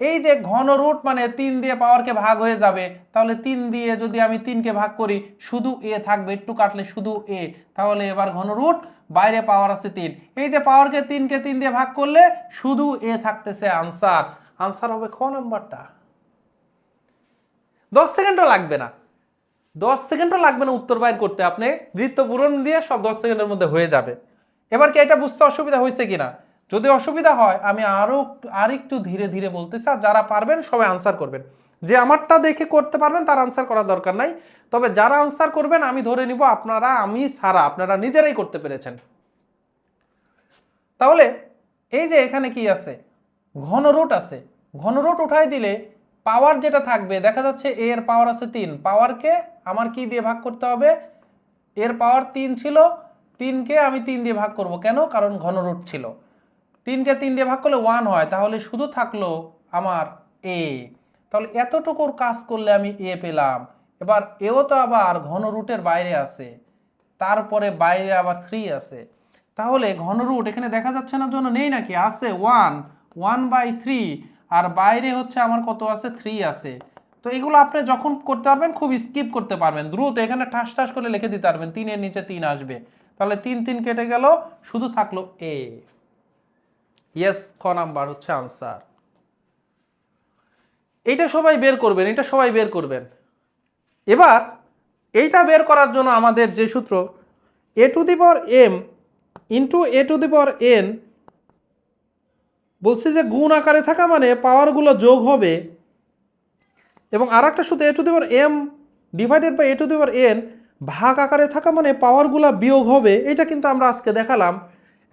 Speaker 1: এই যে ঘন রুট মানে 3 দিয়ে পাওয়ারকে ভাগ হয়ে যাবে, তাহলে 3 দিয়ে যদি আমি 3কে ভাগ করি শুধু a থাকবে, একটু কাটলে শুধু a, তাহলে এবার ঘন রুট, বাইরে পাওয়ার আছে 3, এই যে পাওয়ারকে 3কে 3 দিয়ে ভাগ করলে শুধু a থাকতেছে, আনসার, আনসার হবে খ নাম্বারটা। 10 সেকেন্ডও লাগবে না, 10 সেকেন্ডও লাগবে না উত্তর বাইর করতে, আপনি বৃত্ত পূরণ দিয়ে সব 10 সেকেন্ডের মধ্যে হয়ে যাবে। এবার কি এটা বুঝতে অসুবিধা হয়েছে কিনা, যদি অসুবিধা হয় আমি আরেকটু ধীরে ধীরে বলতেছি, আর যারা পারবেন সবাই আনসার করবেন। যে আমারটা দেখে করতে পারবেন তার আনসার করার দরকার নাই, তবে যারা আনসার করবেন আমি ধরে নিব আপনারা, আমি ছাড়া আপনারা নিজেরাই করতে পেরেছেন। তাহলে এই যে এখানে কি আছে, ঘনরুট আছে, ঘনরুট উঠাই দিলে পাওয়ার যেটা থাকবে দেখা যাচ্ছে a এর পাওয়ার আছে 3, পাওয়ারকে আমার কি দিয়ে ভাগ করতে হবে, এর পাওয়ার 3 ছিল, 3কে আমি 3 দিয়ে ভাগ করব, কেন, কারণ ঘনরুট ছিল, 3কে 3 দিয়ে ভাগ করলে 1 হয়, তাহলে শুধু থাকলো আমার a। তাহলে এতটুকুর কাজ করলে আমি a পেলাম, এবার এও তো আবার ঘন রুটের বাইরে আছে, তারপরে বাইরে আবার 3 আছে, তাহলে ঘন রুট এখানে দেখা যাচ্ছে না জন্য নেই নাকি, আছে 1/3, আর বাইরে হচ্ছে আমার কত আছে, 3 আছে। তো এগুলো আপনি যখন করতে পারবেন খুব স্কিপ করতে পারবেন, দ্রুত এখানে ঠাস ঠাস করে লিখে দিতে পারবেন, 3 এর নিচে 3 আসবে, তাহলে 3 3 কেটে গেল, শুধু থাকলো এ। ইয়েস, খ নাম্বার হচ্ছে আনসার। এইটা সবাই বের করবেন, এটা সবাই বের করবেন। এবার এইটা বের করার জন্য আমাদের যে সূত্র, a⁴m ইন্টু a⁴n, বলছি যে গুণ আকারে থাকা মানে পাওয়ারগুলো যোগ হবে, এবং আর একটা সূত্র a⁴m ডিভাইডেড বাই a⁴n ভাগ আকারে থাকা মানে পাওয়ারগুলো বিয়োগ হবে, এটা কিন্তু আমরা আজকে দেখালাম।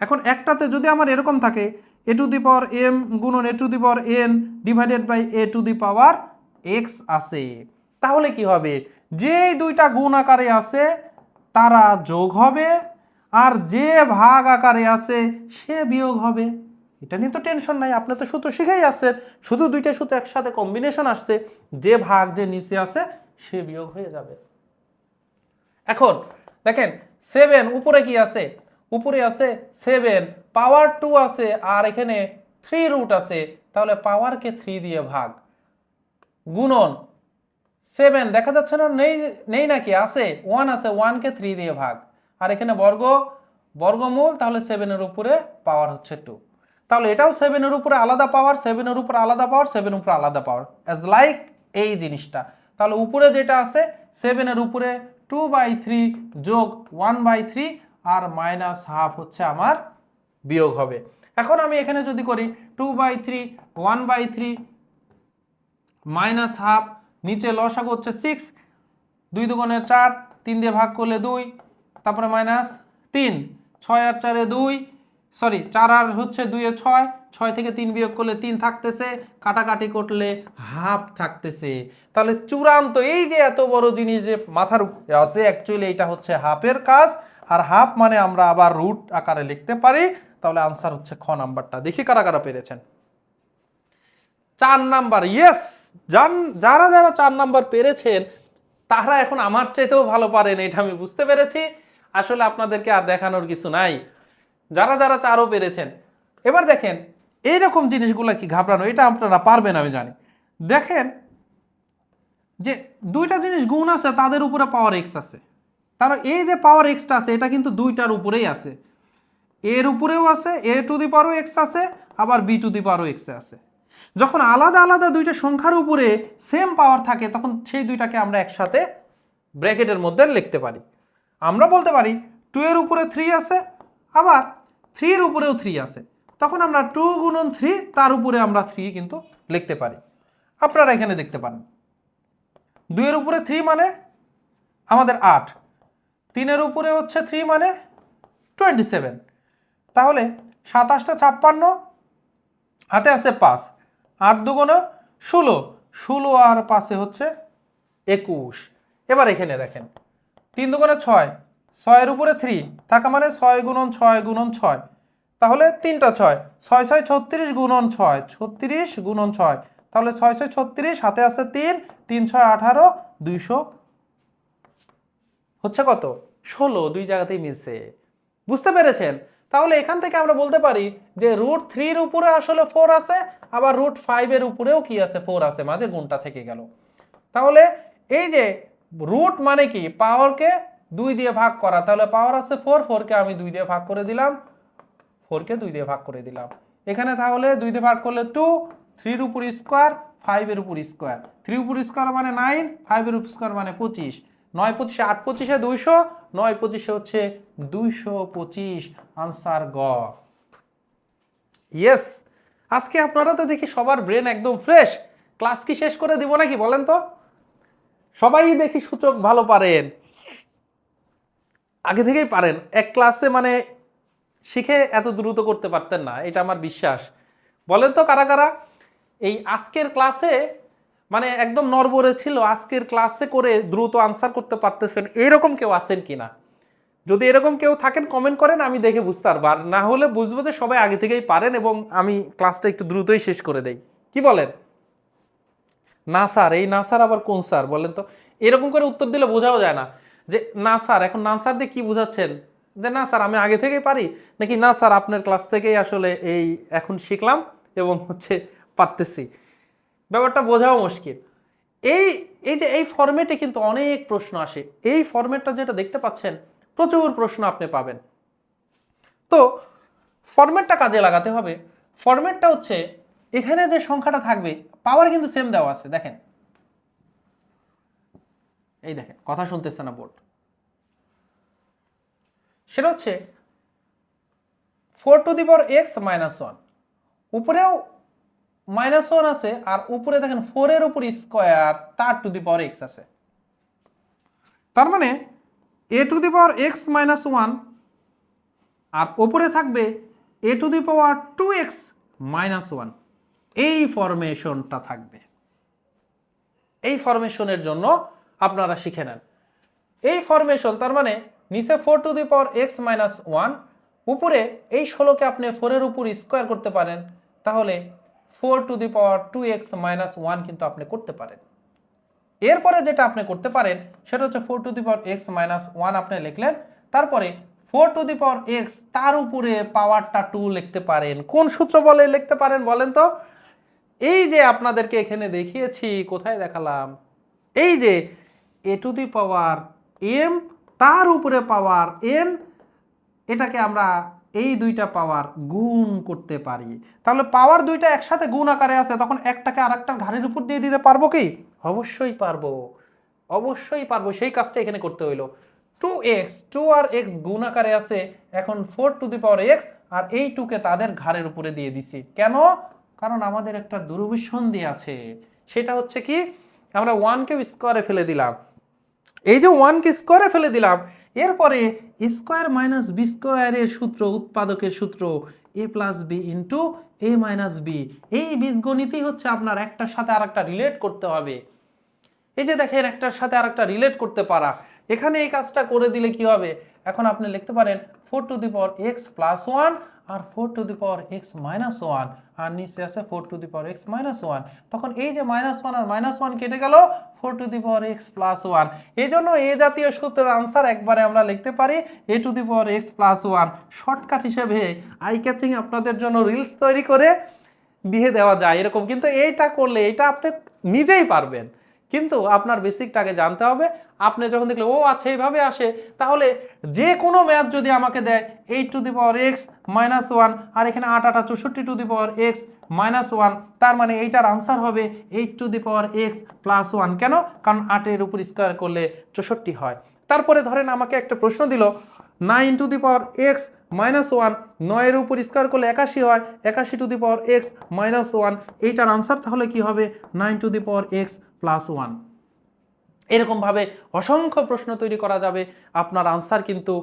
Speaker 1: এখন একটাতে যদি আমার এরকম থাকে a⁴m গুণন a⁴n ডিভাইডেড বাই a⁴x আছে, তাহলে কি হবে, যে দুইটা গুণ আকারে আছে তারা যোগ হবে, আর যে ভাগ আকারে আছে সে বিয়োগ হবে। এটা নিয়ে তো টেনশন নাই, আপনি তো সূত্র শিখেই আসছেন, শুধু দুইটা সূত্র একসাথে কম্বিনেশন আসছে, যে ভাগ যে নিচে আছে সে বিয়োগ হয়ে যাবে। এখন দেখেন 7 উপরে কি আছে, উপরে আছে 7, পাওয়ার 2 আছে, আর এখানে 3 রুট আছে, তাহলে পাওয়ারকে 3 দিয়ে ভাগ, গুণন 7 দেখা যাচ্ছে না, নেই নেই নাকি, আছে 1 আছে, 1 কে 3 দিয়ে ভাগ, আর এখানে বর্গমূল, তাহলে 7 এর উপরে পাওয়ার হচ্ছে 2, তাহলে এটাও 7 এর উপরে আলাদা পাওয়ার, 7 এর উপরে আলাদা পাওয়ার, 7 এর উপরে আলাদা পাওয়ার, অ্যাজ লাইক এই জিনিসটা। তাহলে উপরে যেটা আছে 7 এর উপরে 2/3 যোগ 1/3 আর -½ হচ্ছে আমার বিয়োগ হবে। এখন আমি এখানে যদি করি 2/3 1/3 -½ নিচে লসাগু হচ্ছে 6, 2 দুগুণে 4, 3 দিয়ে ভাগ করলে 2, তারপরে -3, 6 আর 4 এ 2, সরি 4 আর হচ্ছে 2 এ 6, 6 থেকে 3 বিয়োগ করলে 3 থাকতেছে, কাটাকাটি করলে হাফ থাকতেছে। তাহলে চূড়ান্ত এই যে এত বড় জিনিস যে মাথার উপরে আছে, অ্যাকচুয়ালি এটা হচ্ছে হাফের কাজ, আর হাফ মানে আমরা আবার রুট আকারে লিখতে পারি। তাহলে আনসার হচ্ছে খ নাম্বারটা। দেখি কারা কারা পেরেছেন। 4 নাম্বার, ইয়েস, যারা যারা 4 নাম্বার পেরেছেন তারা এখন আমার চাইতেও ভালো পারেন, এটা আমি বুঝতে পেরেছি। আসলে আপনাদেরকে আর দেখানোর কিছু নাই, যারা যারা 4ও পেরেছেন। এবার দেখেন এইরকম জিনিসগুলো কি ঘাবড়ানো, এটা আপনারা পারবেন আমি জানি। দেখেন যে দুইটা জিনিস গুণ আছে, তাদের উপরে পাওয়ার এক্স আছে, তারা এই যে পাওয়ার এক্সটা আছে এটা কিন্তু দুইটার উপরেই আছে, এর উপরেও আছে, a⁴x আছে, আবার b⁴x আছে। যখন আলাদা আলাদা দুইটা সংখ্যার উপরে সেম পাওয়ার থাকে তখন সেই দুইটাকে আমরা একসাথে ব্র্যাকেটের মধ্যে লিখতে পারি। আমরা বলতে পারি 2 এর উপরে 3 আছে, আবার 3 এর উপরেও 3 আছে, তখন আমরা 2 গুণন 3 তার উপরে আমরা 3 কিন্তু লিখতে পারি। আপনারা এখানে দেখতে পারেন 2 এর উপরে 3 মানে আমাদের 8, 3 এর উপরে হচ্ছে 3 মানে 27, তাহলে 27টা 56, হাতে আছে 5, 8 দুগুণে 16, 16 আর 5 হচ্ছে 21। এবার এখানে দেখেন 3 দুগুণে 6, 6 এর উপরে 3 থাকা মানে 6 গুণন 6 গুণন 6, তাহলে 3টা 6, 6 6 36 গুণন 6, 36 গুণন 6, তাহলে 6 6 36, হাতে আছে 3, 3 6 18, 200 হচ্ছে কত 16, দুই জায়গাতেই মিলছে। বুঝতে পেরেছেন? তাহলে এখান থেকে আমরা বলতে পারি যে √3 এর উপরে আসলে 4 আছে, আবার √5 এর উপরেও কি আছে 4 আছে, মাঝে গুণটা থেকে গেল। তাহলে এই যে রুট মানে কি, পাওয়ারকে 2 দিয়ে ভাগ করা, তাহলে পাওয়ার আছে 4, 4 কে আমি 2 দিয়ে ভাগ করে দিলাম, 4 কে 2 দিয়ে ভাগ করে দিলাম। এখানে তাহলে 2 দিয়ে ভাগ করলে 2, 3 এর উপর স্কয়ার, 5 এর উপর স্কয়ার, 3 উপর স্কয়ার মানে 9, 5 এর উপর স্কয়ার মানে 25, 9 25 8 25 200, 9 25 হচ্ছে 225, আনসার গ। ইয়েস, আজকে আপনারা তো দেখি সবার ব্রেন একদম ফ্রেশ। ক্লাস কি শেষ করে দিব নাকি বলেন তো? সবাই দেখি সূচক ভালো পারেন, আগে থেকেই পারেন, এক ক্লাসে মানে শিখে এত দ্রুত করতে পারতেন না, এটা আমার বিশ্বাস। বলেন তো কারা কারা এই আজকের ক্লাসে মানে একদম নড়বড়ে ছিল, আজকের ক্লাসে করে দ্রুত আনসার করতে পারতেছেন, এরকম কেউ আছেন কিনা? যদি এরকম কেউ থাকেন কমেন্ট করেন, আমি দেখে বুঝতে পারবো, আর না হলে বুঝবো যে সবাই আগে থেকেই পারেন এবং আমি ক্লাসটা একটু দ্রুতই শেষ করে দেই। কি বলেন? না স্যার, এই না স্যার আবার কোন স্যার বলেন তো? এরকম করে উত্তর দিলে বোঝাও যায় না যে না স্যার, এখন না স্যার দিয়ে কি বোঝাচ্ছেন, যে না স্যার আমি আগে থেকেই পারি, নাকি না স্যার আপনার ক্লাস থেকেই আসলে এই এখন শিখলাম এবং হচ্ছে পারতেছি। ব্যাপারটা বোঝাও মুশকিল। এই এই যে এই ফরম্যাটে কিন্তু অনেক প্রশ্ন আসে, এই ফরম্যাটটা যেটা দেখতে পাচ্ছেন প্রচুর প্রশ্ন আপনি পাবেন। তো ফরম্যাটটা কাজে লাগাতে হবে। ফরম্যাটটা হচ্ছে এখানে যে সংখ্যাটা থাকবে পাওয়ার কিন্তু সেম দেওয়া আছে, দেখেন এই দেখেন, কথা শুনতেছে না বোর্ড, সেটা হচ্ছে 4x -1, উপরেও -1 আছে আর উপরে দেখেন 4 এর উপর স্কয়ার তার x আছে। তার মানে a⁴x - 1 আর উপরে থাকবে a⁴2x - 1, এই ফরমেশনটা থাকবে। এই ফরমেশনের জন্য আপনারা শিখে নেন এই ফরমেশন। তার মানে নিচে 4x - 1, উপরে এই 16কে আপনি 4 এর উপর স্কয়ার করতে পারেন, তাহলে 4⁴2x - 1 কিন্তু আপনি করতে পারেন। এরপরে যেটা আপনি করতে পারেন সেটা হচ্ছে 4⁴x - 1 আপনি লিখলেন, তারপরে 4⁴x তার উপরে পাওয়ারটা 2 লিখতে পারেন। কোন সূত্র বলে লিখতে পারেন বলেন তো? এই যে আপনাদেরকে এখানে দেখিয়েছি, কোথায় দেখালাম, এই যে a⁴m তার উপরে পাওয়ার n, এটাকে আমরা এই দুইটা পাওয়ার গুণ করতে পারি। তাহলে পাওয়ার দুইটা একসাথে গুণ আকারে আছে, তখন একটাকে আরেকটার ঘাড়ের উপর দিয়ে দিতে পারবো কি? অবশ্যই পারবো, অবশ্যই পারবো। সেই কাজটা এখানে করতে হইলো। 2x 2 আর x গুণ আকারে আছে, এখন 4x আর এই 2 কে তাদের ঘাড়ের উপরে দিয়ে দিছি। কেন? কারণ আমাদের একটা দুরভিসন্ধি আছে, সেটা হচ্ছে কি, আমরা 1 কে স্কয়ারে ফেলে দিলাম, এই যে 1 কে স্কয়ারে ফেলে দিলাম, এরপরে স্কয়ার মাইনাস বি স্কয়ারের সূত্র, উৎপাদকের সূত্র a plus B into a minus B. এই বীজগণিতই হচ্ছে আপনার একটার সাথে আরেকটা রিলেট করতে হবে। এই যে দেখেন একটার সাথে আরেকটা রিলেট করতে পারা, এখানে এই কাজটা করে দিলে কি হবে, এখন আপনি লিখতে পারেন 4x + 1 আর 4x - 1 আর নিচে আছে 4x - 1, তখন এই যে -1 আর -1 কেটে গেল, 4x + 1। এই জন্য এই জাতীয় সূত্রের আনসার একবারে আমরা লিখতে পারি a⁴x + 1। শর্টকাট হিসেবে আই ক্যাচিং আপনাদের জন্য রিলস তৈরি করে দিয়ে দেওয়া যায় এরকম, কিন্তু এইটা করলে এটা আপনি নিজেই পারবেন, কিন্তু আপনার বেসিকটাকে জানতে হবে। আপনি যখন দেখলে ও আচ্ছা এইভাবে আসে, তাহলে যে কোনো ম্যাথ যদি আমাকে দেয় 8⁴x - 1 আর এখানে 8 8 64⁴x - 1, তার মানে এইটার আনসার হবে 8⁴x + 1। কেন? কারণ 8 এর উপর স্কয়ার করলে 64 হয়। তারপরে ধরেন আমাকে একটা প্রশ্ন দিল 9⁴x - 1, 9 এর উপর স্কয়ার করলে 81 হয়, 81⁴x - 1, এইটার আনসার তাহলে কি হবে 9⁴x + 1। এরকমভাবে অসংখ্য প্রশ্ন তৈরি করা যাবে, আপনার আনসার কিন্তু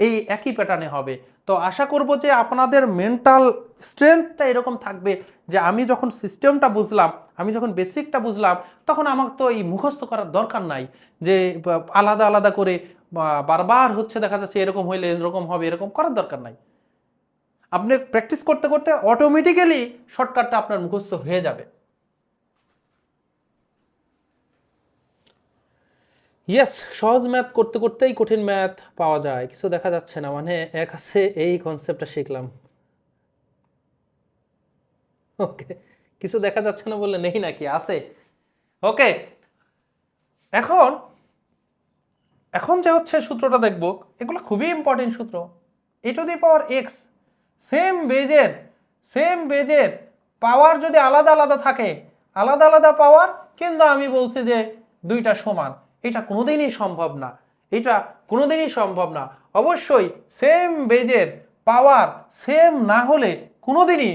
Speaker 1: এই একই প্যাটার্নে হবে। তো আশা করব যে আপনাদের মেন্টাল স্ট্রেংথটা এরকম থাকবে যে আমি যখন সিস্টেমটা বুঝলাম, আমি যখন বেসিকটা বুঝলাম, তখন আমার তো এই মুখস্থ করার দরকার নাই যে আলাদা আলাদা করে বারবার হচ্ছে দেখা যাচ্ছে এরকম হইলে এরকম হবে, এরকম করার দরকার নাই। আপনি প্র্যাকটিস করতে করতে অটোমেটিক্যালি শর্টকাটটা আপনার মুখস্থ হয়ে যাবে। ইয়েস, সহজ ম্যাথ করতে করতেই কঠিন ম্যাথ পাওয়া যায়, কিছু দেখা যাচ্ছে না, মানে এক আছে এই কনসেপ্টটা শিখলাম। ওকে, কিছু দেখা যাচ্ছে না বললে নেই নাকি, আছে? ওকে, এখন এখন যে হচ্ছে সূত্রটা দেখব, এগুলো খুবই ইম্পর্টেন্ট সূত্র। a⁴x সেম বেজের পাওয়ার যদি আলাদা আলাদা থাকে, আলাদা আলাদা পাওয়ার, কিন্তু আমি বলছি যে দুইটা সমান, এটা কোনোদিনই সম্ভব না, এটা কোনোদিনই সম্ভব না। অবশ্যই সেম বেজের পাওয়ার সেম না হলে কোনোদিনই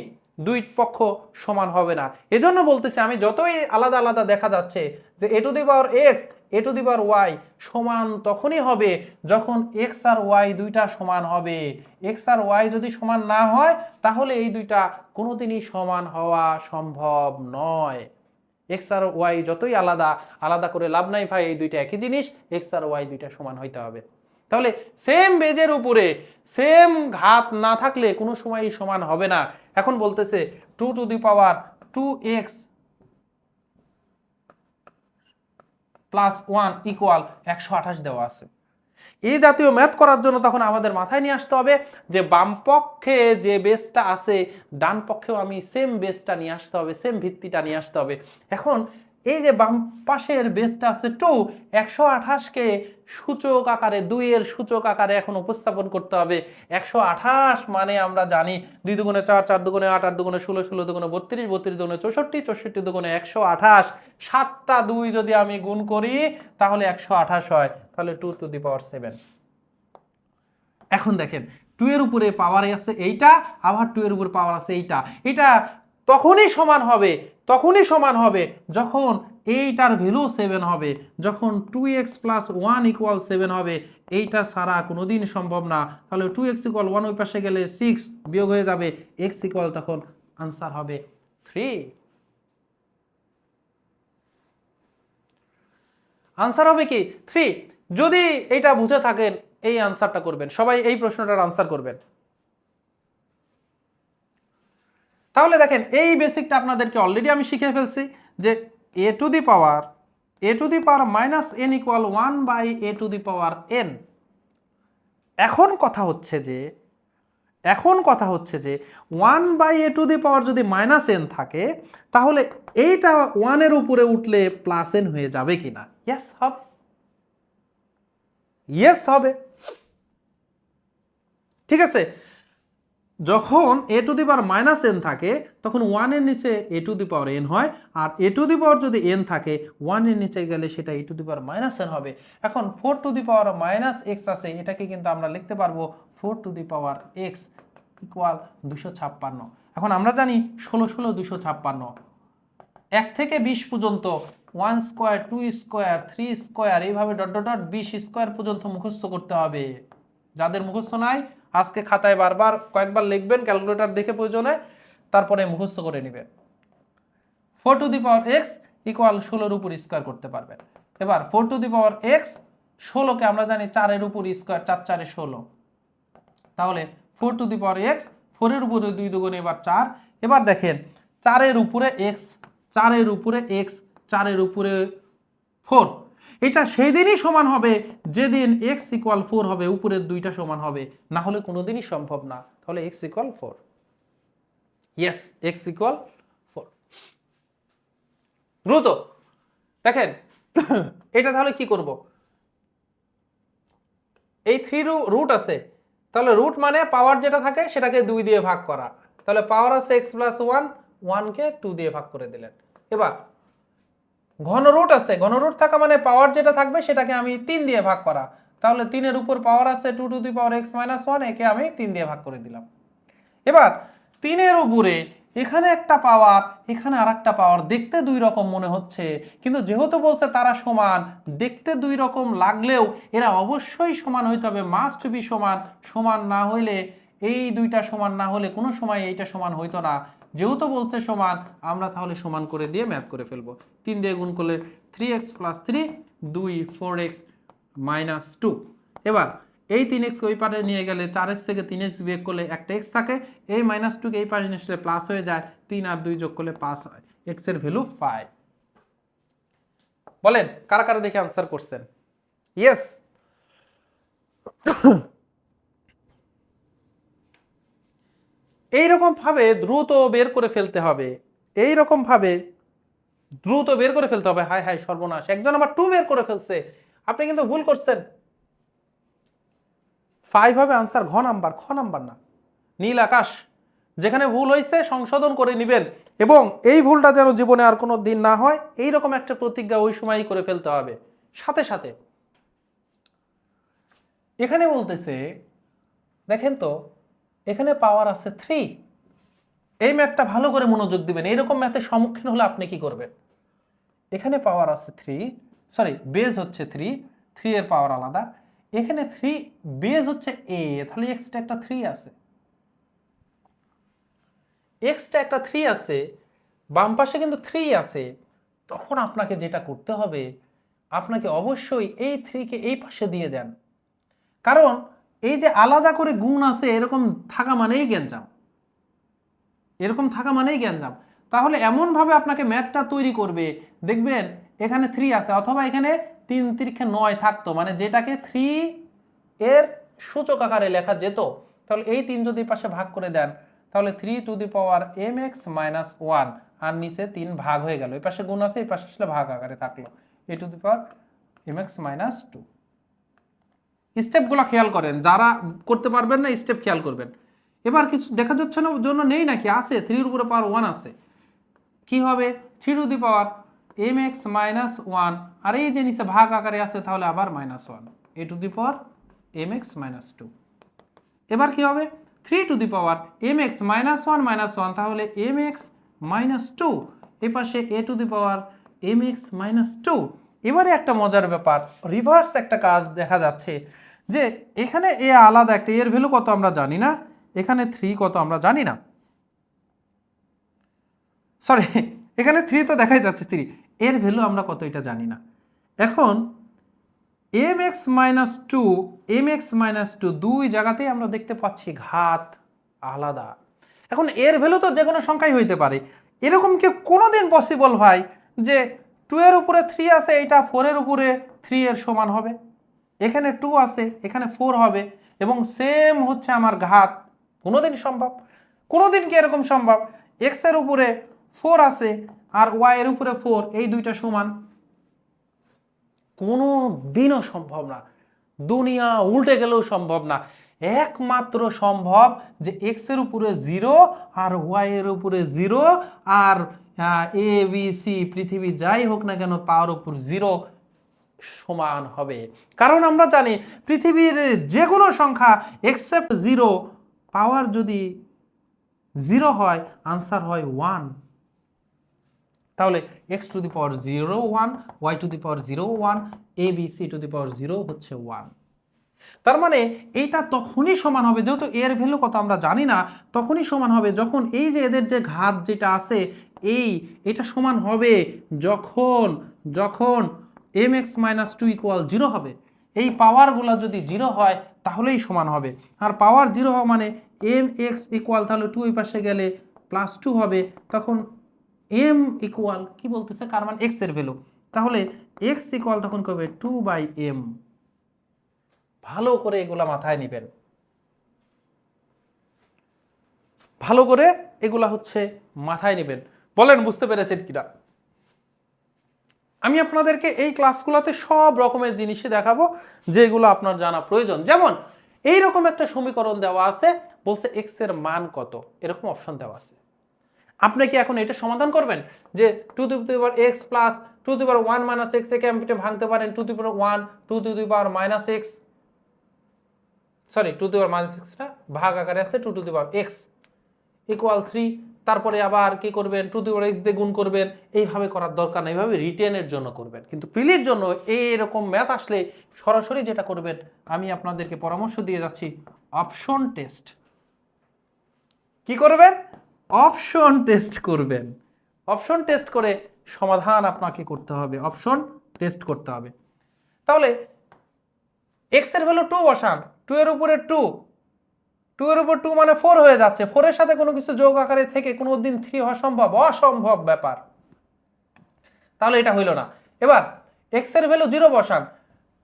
Speaker 1: দুই পক্ষ সমান হবে না। এজন্য বলতেছি আমি যতই আলাদা আলাদা দেখা যাচ্ছে যে a⁴x a⁴y সমান তখনই হবে যখন x আর y দুইটা সমান হবে। x আর y যদি সমান না হয় তাহলে এই দুইটা কোনোদিনই সমান হওয়া সম্ভব নয়। x আর y যতই আলাদা আলাদা করে লাভ নাই ভাই, এই দুইটা একই জিনিস, x আর y দুইটা সমান হইতে হবে। তাহলে সেম বেজের উপরে সেম ঘাত না থাকলে কোনো সময়ই সমান হবে না। এখন বলতেছে 2⁴2x প্লাস 1 ইকুয়াল 128 দেওয়া আছে। এই জাতীয় ম্যাথ করার জন্য তখন আমাদের মাথায় নিয়ে আসতে হবে যে বাম পক্ষে যে বেসটা আছে ডান পক্ষেও আমি সেম বেসটা নিয়ে আসতে হবে, সেম ভিত্তিটা নিয়ে আসতে হবে। এখন এই যে বাম পাশের বেসটা আছে 2, 128কে সূচক আকারে 2 এর সূচক আকারে এখন উপস্থাপন করতে হবে। 128 মানে আমরা জানি 2 দুগুণে 4, 4 দুগুণে 8, 8 দুগুণে 16, 16 দুগুণে 32, 32 দুগুণে 64, 64 দুগুণে 128, 7টা 2 যদি আমি গুণ করি তাহলে 128 হয়, তাহলে 2 টু দি পাওয়ার 7। এখন দেখেন 2 এর উপরে পাওয়ার আছে এইটা, আবার 2 এর উপরে পাওয়ার আছে এইটা। এটা তখনই সমান হবে যখন এইটার ভ্যালু 7 হবে, যখন 2x প্লাস 1 ইকুয়াল 7 হবে। এইটা ছাড়া কোনোদিন সম্ভব না। তাহলে 2x ইকুয়াল 1 ওই পাশে গেলে 6 বিয়োগ হয়ে যাবে, x ইকুয়াল তখন আনসার হবে 3। আনসার হবে কি 3। যদি এইটা বুঝে থাকেন এই আনসারটা করবেন, সবাই এই প্রশ্নটার আনসার করবেন। তাহলে দেখেন এই বেসিকটা আপনাদেরকে অলরেডি আমি শিখে ফেলছি যে a to the power minus n equal 1 by a to the power n। এখন কথা হচ্ছে যে 1 by a to the power যদি মাইনাস n থাকে তাহলে এইটা 1 এর উপরে উঠলে প্লাস n হয়ে যাবে কিনা? ইয়েস হবে। ঠিক আছে, যখন a to the power minus n থাকে তখন 1 এর নিচে a to the power n হয়, আর a টু দি পাওয়ার যদি n থাকে 1 এর নিচে গেলে সেটা a to the power minus n হবে। এখন 4 two the power minus x আছে, এটাকে কিন্তু আমরা লিখতে পারবো 4 two the power x equal 256। এখন আমরা জানি 16 16 256, 1 থেকে 20 পর্যন্ত 1 স্কোয়ার 2 স্কোয়ার 3 স্কোয়ার এইভাবে ডট ডট ডট 20 স্কোয়ার পর্যন্ত মুখস্থ করতে হবে। যাদের মুখস্থ নাই আজকে খাতায় বারবার কয়েকবার লিখবেন, ক্যালকুলেটর দেখে প্রয়োজনে, তারপরে মুখস্থ করে নেবেন। 4 two the power x equal 16 এর উপর স্কোয়ার করতে পারবেন। এবার 4 টু দি পাওয়ার x 16কে আমরা জানি 4 এর উপর স্কোয়ার, 4 4 16, তাহলে 4 টু দি পাওয়ার x 4 এর উপরে 2 দুগুণে এবার 4। এবার দেখেন 4 এর উপরে x 4 এর উপরে x 4 এর উপরে 4, এটা সেই দিনই সমান হবে যেদিন x ইকুয়াল 4 হবে, উপরের দুইটা সমান হবে, না হলে কোনোদিনই সম্ভব না। তাহলে x equal 4। Yes, x equal 4। দ্রুত দেখেন এটা তাহলে কি করব, এই 3 রুট আছে, তাহলে রুট মানে পাওয়ার যেটা থাকে সেটাকে 2 দিয়ে ভাগ করা। তাহলে পাওয়ার আছে x প্লাস 1, 1কে 2 দিয়ে ভাগ করে দিলেন। এবার ঘন রুট আছে, ঘন রুট থাকা মানে পাওয়ার যেটা থাকবে সেটাকে আমি 3 দিয়ে ভাগ করা। তাহলে 3 এর উপর পাওয়ার আছে 2 two the power x minus 1, একে আমি 3 দিয়ে ভাগ করে দিলাম। এবার 3 এর উপরে এখানে একটা পাওয়ার, এখানে আরেকটা পাওয়ার, দেখতে দুই রকম মনে হচ্ছে, কিন্তু যেহেতু বলছে তারা সমান, দেখতে দুই রকম লাগলেও এরা অবশ্যই সমান হইতে হবে, মাস্ট বি সমান। সমান না হইলে, এই দুইটা সমান না হলে কোনো সময় এইটা সমান হইতো না। যেহেতু বলছে সমান, আমরা তাহলে সমান করে দিয়ে ম্যাথ করে ফেলবো। 3 দিয়ে গুণ করলে 3x প্লাস 3 2 4x মাইনাস 2। এবার এই 3x ওই পারে নিয়ে গেলে 4x থেকে 3x বিয়োগ করলে একটা x থাকে, এই মাইনাস 2 কে এই পাশে নিয়ে প্লাস হয়ে যায়, 3 আর 2 যোগ করলে 5 হয়, x এর ভ্যালু 5। বলেন কারা কারা দেখে আনসার করছেন? ইয়েস। এইরকম ভাবে দ্রুত বের করে ফেলতে হবে, এইরকম ভাবে দ্রুত বের করে ফেলতে হবে। হাই হাই সর্বনাশ, একজন আবার 2 বের করে ফেলছে, আপনি কিন্তু ভুল করছেন। 5 হবে আনসার, ঘ নাম্বার না, নীল আকাশ। যেখানে ভুল হয়েছে সংশোধন করে নেবেন, এবং এই ভুলটা যেন জীবনে আর কোনো দিন না হয় এইরকম একটা প্রতিজ্ঞা ওই সময়ই করে ফেলতে হবে। সাথে সাথে এখানে বলতেছে দেখেন তো, এখানে পাওয়ার আছে 3। এই ম্যাথটা ভালো করে মনোযোগ দিবেন, এইরকম ম্যাথের সম্মুখীন হলে আপনি কি করবেন। এখানে পাওয়ার আছে 3, সরি বেজ হচ্ছে 3, 3 এর পাওয়ার আলাদা। এখানে 3 বেজ হচ্ছে a, তাহলে এক্সট্রা একটা 3 আছে, এক্সট্রা একটা 3 আছে, বাম পাশে কিন্তু 3 আছে। তখন আপনাকে যেটা করতে হবে, আপনাকে অবশ্যই এই 3 কে এই পাশে দিয়ে দেন, কারণ এই যে আলাদা করে গুণ আছে এরকম থাকা মানেই গ্যাঞ্জাম, এরকম থাকা মানেই গ্যাঞ্জাম। তাহলে এমনভাবে আপনাকে ম্যাথটা তৈরি করবে, দেখবেন এখানে 3 আছে, অথবা এখানে 3 তিরিক্ষে 9 থাকতো, মানে যেটাকে 3 এর সূচক আকারে লেখা যেত। তাহলে এই 3 যদি পাশে ভাগ করে দেন, তাহলে 3 two the power mx minus 1, আর নিচে 3 ভাগ হয়ে গেল, এই পাশে গুণ আছে, এই পাশে আসলে ভাগ আকারে থাকলো a to the power mx minus 2। স্টেপগুলো খেয়াল করেন, যারা করতে পারবেন না স্টেপ খেয়াল করবেন। এবার কিছু দেখা যাচ্ছে না জন্য নেই নাকি, আছে, 3 এর উপরে পাওয়ার 1 আছে, কি হবে 3 two the power mx minus 1, আর এই যে নিচে ভাগ আকারে আছে তাহলে আবার minus 1 a to the power mx minus 2। এবার কি হবে 3 two the power mx minus 1 তাহলে mx মাইনাস 2, এই পাশে a to the power mx minus 2। এবারে একটা মজার ব্যাপার, রিভার্স একটা কাজ দেখা যাচ্ছে, যে এখানে এ আলাদা একটা, এর ভ্যালু কত আমরা জানি না, এখানে 3 কত আমরা জানি না, সরি এখানে 3 তো দেখাই যাচ্ছে 3, এর ভ্যালু আমরা কত এটা জানি না। এখন mx মাইনাস 2 mx মাইনাস 2 দুই জায়গাতেই আমরা দেখতে পাচ্ছি ঘাত আলাদা। এখন এর ভ্যালু তো যে কোনো সংখ্যাই হইতে পারে, এরকম কি কোনোদিন পসিবল ভাই যে 2 এর উপরে 3 আছে, এটা 4 এর উপরে 3 এর সমান হবে, এখানে 2 আছে এখানে 4 হবে, এবং সেম হচ্ছে আমার ঘাত, কোনোদিন সম্ভব? কোনোদিন কি এরকম সম্ভব x এর উপরে 4 আছে আর y এর উপরে 4, এই দুইটা সমান? কোনো দিনও সম্ভব না, দুনিয়া উল্টে গেলেও সম্ভব না। একমাত্র সম্ভব যে x এর উপরে 0 আর y এর উপরে 0, আর a b c পৃথিবী যাই হোক না কেন তার উপর 0 সমান হবে। কারণ আমরা জানি পৃথিবীর যে কোনো সংখ্যা এক্সেপ্ট 0 পাওয়ার যদি 0 হয় আনসার হয় 1। তাহলে x to the power 0 1, y to the power 0 1, a b c to the power 0 হচ্ছে 1। তার মানে এইটা তখনই সমান হবে, যেহেতু এর ভ্যালু কত আমরা জানি না, তখনই সমান হবে যখন এই যে এদের যে ঘাত যেটা আছে এটা সমান হবে যখন যখন mx মাইনাস 2 ইকুয়াল 0 হবে। এই পাওয়ারগুলো যদি 0 হয় তাহলেই সমান হবে, আর পাওয়ার 0 হওয়া মানে mx ইকুয়াল, তাহলে 2 এই পাশে গেলে প্লাস 2 হবে, তখন m ইকুয়াল কি বলতেছে, কার মান x এর ভ্যালু, তাহলে x ইকুয়াল তখন কবে 2/m। ভালো করে এগুলা মাথায় নেবেন, ভালো করে এগুলা হচ্ছে মাথায় নেবেন। বলেন বুঝতে পেরেছেন কিনা? আমি আপনাদেরকে এই ক্লাসগুলোতে সব রকমের জিনিসই দেখাবো যেগুলো আপনার জানা প্রয়োজন। যেমন এইরকম একটা সমীকরণ দেওয়া আছে, বলছে x এর মান কত, এরকম অপশন দেওয়া আছে। আপনি কি এখন এটা সমাধান করবেন যে 2 two the power x plus 2 two the power 1 minus x একে আপনি ভাঙতে পারেন 2 two the power 1 2 two the power minus x, sorry 2 two the power minus x টা ভাগ আকারে আছে 2 two the power x equal 3, তারপরে আবার কি করবেন 2 টু দি পাওয়ার x দিয়ে গুণ করবেন। এইভাবে করার দরকার নেই, এইভাবে রিটেনের জন্য করবেন। কিন্তু প্রিলির জন্য এইরকম ম্যাথ আসলে সরাসরি যেটা করবেন, আমি আপনাদেরকে পরামর্শ দিয়ে যাচ্ছি অপশন টেস্ট। কি করবেন? অপশন টেস্ট করবেন। অপশন টেস্ট করে সমাধান আপনাকে করতে হবে, অপশন টেস্ট করতে হবে। তাহলে x এর ভ্যালু 2 বসান, 2 এর উপরে 2, 2 এর উপর 2 মানে 4 হয়ে যাচ্ছে, 4 এর সাথে কোনো কিছু যোগ আকারে থেকে কোনো দিন 3 হওয়া সম্ভব? অসম্ভব ব্যাপার, তাহলে এটা হইল না। এবার x এর ভ্যালু 0 বসান,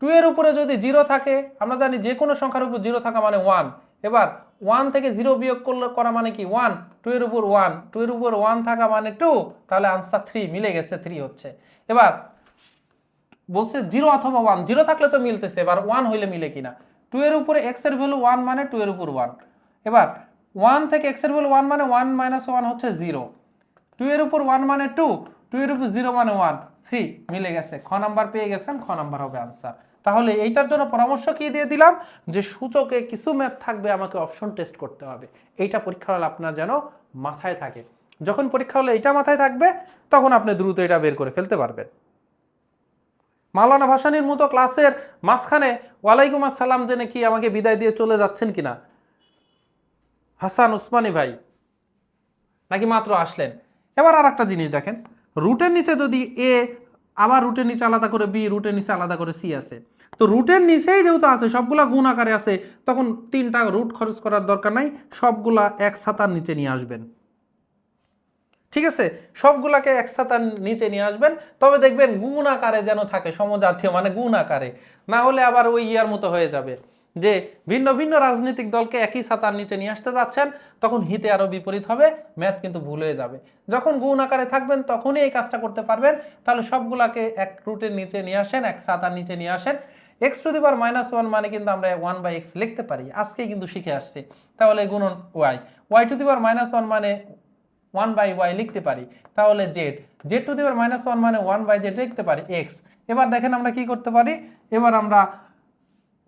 Speaker 1: 2 এর উপরে যদি 0 থাকে, আমরা জানি যে কোনো সংখ্যার উপর 0 থাকা মানে 1, এবার 1 থেকে 0 বিয়োগ করা মানে কি 1, 2 এর উপর 1, 2 এর উপর 1 থাকা মানে 2, তাহলে আনসার 3, মিলে গেছে 3 হচ্ছে। এবার বলছে 0 অথবা 1, 0 থাকলে তো মিলতেছে, এবার 1 হইলে মিলে কিনা। 2 এর উপরে x এর ভ্যালু 1 মানে 2 এর উপর 1, এবার 1 থেকে x এর ভ্যালু 1 মানে 1 মাইনাস 1 হচ্ছে 0, 2 এর উপর 1 মানে 2, 2 এর উপর 0 মানে 1, 3, মিলে গেছে। খ নাম্বার পেয়ে গেছেন, খ নাম্বার হবে আনসার। তাহলে এইটার জন্য পরামর্শ কি দিয়ে দিলাম, যে সূচকে কিছু ম্যাথ থাকবে আমাকে অপশন টেস্ট করতে হবে, এইটা পরীক্ষা হলে আপনার যেন মাথায় থাকে। যখন পরীক্ষা হলে এটা মাথায় থাকবে তখন আপনি দ্রুত এটা বের করে ফেলতে পারবেন। মাওলানা ভাসানীর মতো ক্লাসের মাঝখানে ওয়ালাইকুম আসসালাম জেনে কি আমাকে বিদায় দিয়ে চলে যাচ্ছেন কিনা হাসান উসমানী ভাই, নাকি মাত্র আসলেন? এবার আর একটা জিনিস দেখেন, রুটের নিচে যদি এ, আবার রুটের নিচে আলাদা করে বি, রুটের নিচে আলাদা করে সি আছে, তো রুটের নিচেই যেহেতু আছে সবগুলা গুণ আকারে আছে, তখন 3টা রুট খরচ করার দরকার নাই, সবগুলা এক ছাতার নিচে নিয়ে আসবেন। ঠিক আছে, সবগুলাকে একসাথে নিচে নিয়ে আসবেন, তবে দেখবেন গুণ আকারে যেন থাকে, সমজাতীয় মানে গুণ আকারে, না হলে আবার ওই ইয়ার মতো হয়ে যাবে যে ভিন্ন ভিন্ন রাজনৈতিক দলকে একই ছাতার নিচে নিয়ে আসতে যাচ্ছেন, তখন হিতে আরো বিপরীত হবে, ম্যাথ কিন্তু ভুল হয়ে যাবে। যখন গুণ আকারে থাকবেন তখনই এই কাজটা করতে পারবেন। তাহলে সবগুলাকে এক রুটের নিচে নিয়ে আসেন, এক ছাতার নিচে নিয়ে আসেন। x⁻⁻1 মানে কিন্তু আমরা 1/x লিখতে পারি, আজকে কিন্তু শিখে আসছি। তাহলে গুণন y, y⁻⁻1 মানে 1/y লিখতে পারি, তাহলে z⁻⁻1 মানে 1/z লিখতে পারি x। এবার দেখেন আমরা কি করতে পারি, এবার আমরা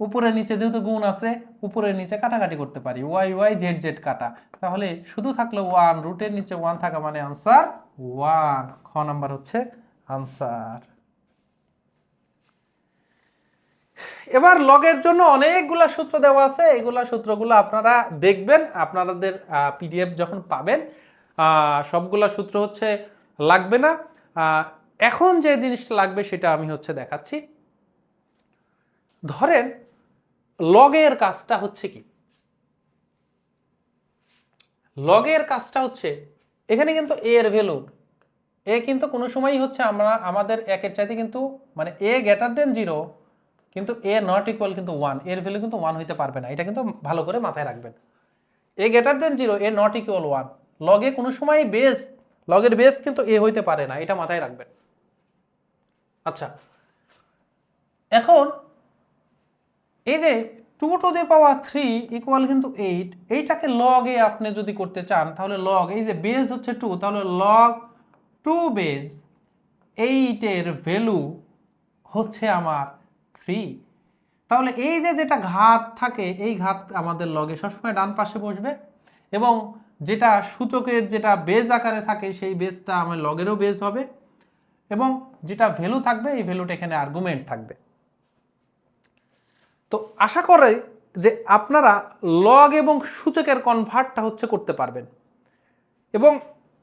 Speaker 1: উপরে নিচে যেহেতু গুণ আছে, উপরে নিচে কাটাকাটি করতে পারি, y y z z কাটা, তাহলে শুধু থাকলো 1, রুটের নিচে 1 থাকা মানে আনসার 1। খ নাম্বার হচ্ছে আনসার। এবার লগের জন্য অনেকগুলা সূত্র দেওয়া আছে, এগুলা সূত্রগুলো আপনারা দেখবেন আপনাদের পিডিএফ যখন পাবেন। সবগুলা সূত্র হচ্ছে লাগবে না, এখন যে জিনিসটা লাগবে সেটা আমি হচ্ছে দেখাচ্ছি। ধরেন লগের কাজটা হচ্ছে কি, লগের কাজটা হচ্ছে এখানে কিন্তু এ এর ভ্যালু, এ কিন্তু কোনো সময়ই হচ্ছে আমরা আমাদের একের চাইতে কিন্তু মানে এ গ্রেটার দেন 0, কিন্তু এ নট ইকুয়াল কিন্তু 1, এর ভ্যালু কিন্তু 1 হইতে পারবে না, এটা কিন্তু ভালো করে মাথায় রাখবেন। A greater than 0, a not equals 1, লগে কোনো সময় বেস, লগের বেস কিন্তু এ হইতে পারে না, এটা মাথায় রাখবেন। আচ্ছা, এখন এই যে 2⁻³ ইকুয়াল কিন্তু 8, এইটাকে লগে আপনি যদি করতে চান তাহলে লগ, এই যে বেস হচ্ছে 2, তাহলে লগ 2 বেস 8 এর ভ্যালু হচ্ছে আমার 3। তাহলে এই যে যেটা ঘাত থাকে, এই ঘাত আমাদের লগে সবসময় ডান পাশে বসবে, এবং যেটা সূচকের যেটা বেজ আকারে থাকে সেই বেজটা আমার লগেরও বেজ হবে, এবং যেটা ভ্যালু থাকবে এই ভ্যালুটা এখানে আর্গুমেন্ট থাকবে। তো আশা করে যে আপনারা লগ এবং সূচকের কনভার্টটা হচ্ছে করতে পারবেন, এবং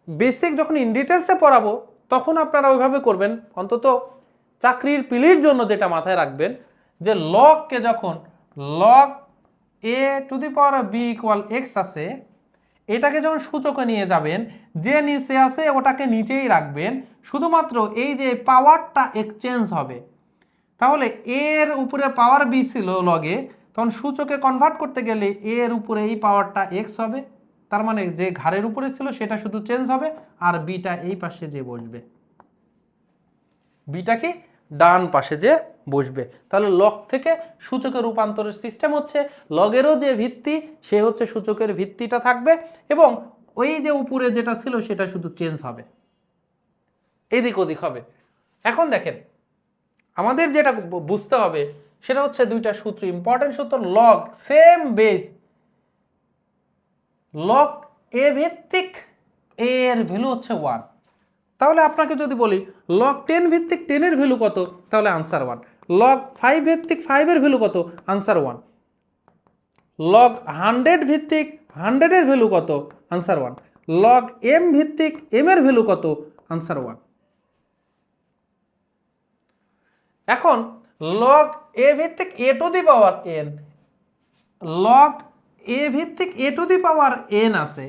Speaker 1: বেসিক যখন ইন ডিটেলসে পড়াবো তখন আপনারা ওইভাবে করবেন। অন্তত চাকরির পিলির জন্য যেটা মাথায় রাখবেন যে লগকে যখন লগ a⁻b = x আছে, এটাকে যখন সূচকে নিয়ে যাবেন, যে নিচে আছে ওটাকে নিচেই রাখবেন, শুধুমাত্র এই যে পাওয়ারটা এক্সচেঞ্জ হবে। তাহলে এর উপরে পাওয়ার b ছিল লগে, তখন সূচকে কনভার্ট করতে গেলে এর উপরে এই পাওয়ারটা x হবে, তার মানে যে ঘাড়ের উপরে ছিল সেটা শুধু চেঞ্জ হবে, আর বিটা এই পাশে যে বসবে, বিটা কি ডান পাশে যে বসবে। তাহলে লগ থেকে সূচকের রূপান্তরের সিস্টেম হচ্ছে লগেরও যে ভিত্তি সে হচ্ছে সূচকের ভিত্তিটা থাকবে, এবং ওই যে উপরে যেটা ছিল সেটা শুধু চেঞ্জ হবে, এদিক ওদিক হবে। এখন দেখেন আমাদের যেটা বুঝতে হবে সেটা হচ্ছে দুইটা সূত্র, ইম্পর্টেন্ট সূত্র। লগ সেম বেস, লগ এ ভিত্তিক এ এর ভ্যালু হচ্ছে 1। তাহলে আপনাকে যদি বলি লগ 10 ভিত্তিক 10 এর ভ্যালু কত, তাহলে আনসার 1। লগ 5 ভিত্তিক 5 এর ভ্যালু কত, আনসার 1। লগ 100 ভিত্তিক 100 এর ভ্যালু কত, আনসার 1। লগ m ভিত্তিক m এর ভ্যালু কত, আনসার 1। এখন লগ a ভিত্তিক a⁻n, লগ a ভিত্তিক a⁻n আছে,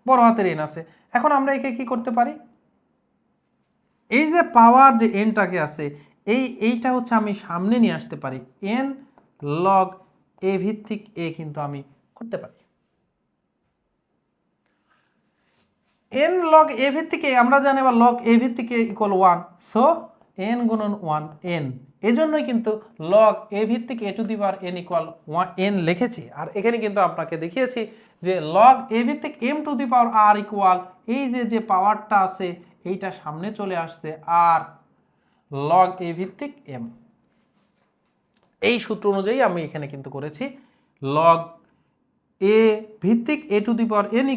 Speaker 1: বড় হাতের n আছে। এখন আমরা একে কি করতে পারি, এই যে পাওয়ার যে এনটাকে আছে এইটা হচ্ছে আমি সামনে নিয়ে আসতে পারি, n লগ a ভিত্তিক a কিন্তু আমি করতে পারি। n লগ a ভিত্তিক a আমরা জানি, বা লগ a ভিত্তিক a = 1, সো n গুণন 1 n, এজন্যই কিন্তু লগ a ভিত্তিক a⁻n = n লিখেছি। আর এখানে কিন্তু আপনাকে দেখিয়েছি যে লগ a ভিত্তিক m⁻r এই যে পাওয়ারটা আছে এইটা সামনে চলে আসছে, আর লগ a ভিত্তিক m, এই সূত্র অনুযায়ী আমি এখানে কিন্তু করেছি। লগ a ভিত্তিক a⁻n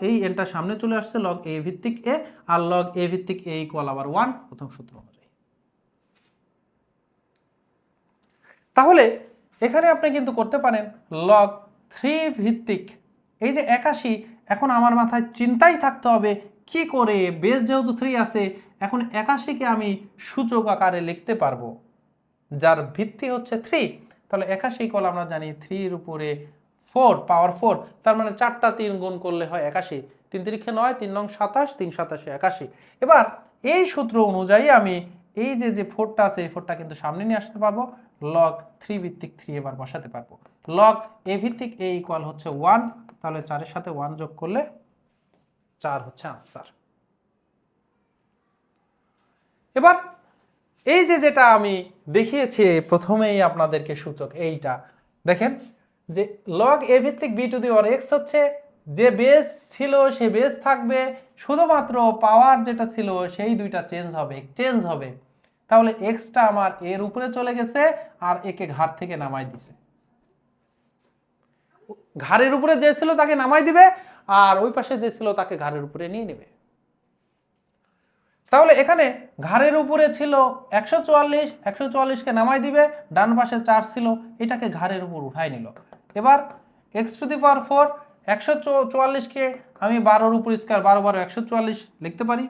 Speaker 1: এই nটা সামনে চলে আসছে লগ a ভিত্তিক a, আর লগ a ভিত্তিক a = আবার 1, প্রথম সূত্র অনুযায়ী। তাহলে এখানে আপনি কিন্তু করতে পারেন লগ 3 ভিত্তিক এই যে 81। এখন আমার মাথায় চিন্তাই থাকতে হবে কি করে, বেস যেহেতু 3 আছে, এখন 81কে আমি সূচক আকারে লিখতে পারবো যার ভিত্তি হচ্ছে 3। তাহলে 81 আমরা জানি 3 এর উপরে 4 পাওয়ার 4, তার মানে 4টা 3 গুণ করলে হয় 81, 3 3 9, 3 9 27, 3 27 81। এবার এই সূত্র অনুযায়ী আমি এই যে 4টা আছে এই 4টা কিন্তু সামনে নিয়ে আসতে পারবো, লগ 3 ভিত্তিক 3 এবার বসাতে পারবো। লগ a ভিত্তিক a ইকুয়াল হচ্ছে 1, তাহলে 4 এর সাথে 1 যোগ করলে 4 হচ্ছে আনসার। এবার এই যেটা আমি দেখিয়েছি প্রথমেই আপনাদেরকে সূচক এইটা দেখেন যে লগ a ভিত্তিক b two the power x হচ্ছে যে বেস ছিল সে বেস থাকবে, শুধুমাত্র পাওয়ার যেটা ছিল সেই দুইটা চেঞ্জ হবে। তাহলে এক্সটা আমার এর উপরে চলে গেছে আর একে ঘাড় থেকে নামাই দিছে। ঘাড়ের উপরে যে ছিল তাকে নামাই দিবে আর ওই পাশে যে ছিল তাকে ঘাড়ের উপরে নিয়ে নেবে। তাহলে এখানে ঘাড়ের উপরে ছিল 144, 144কে নামাই দিবে, ডান পাশে 4 ছিল এটাকে ঘাড়ের উপর উঠাই নিল। এবার x টু দি পাওয়ার 4, 144কে আমি 12 উপর স্কয়ার, 12 12 144 লিখতে পারি।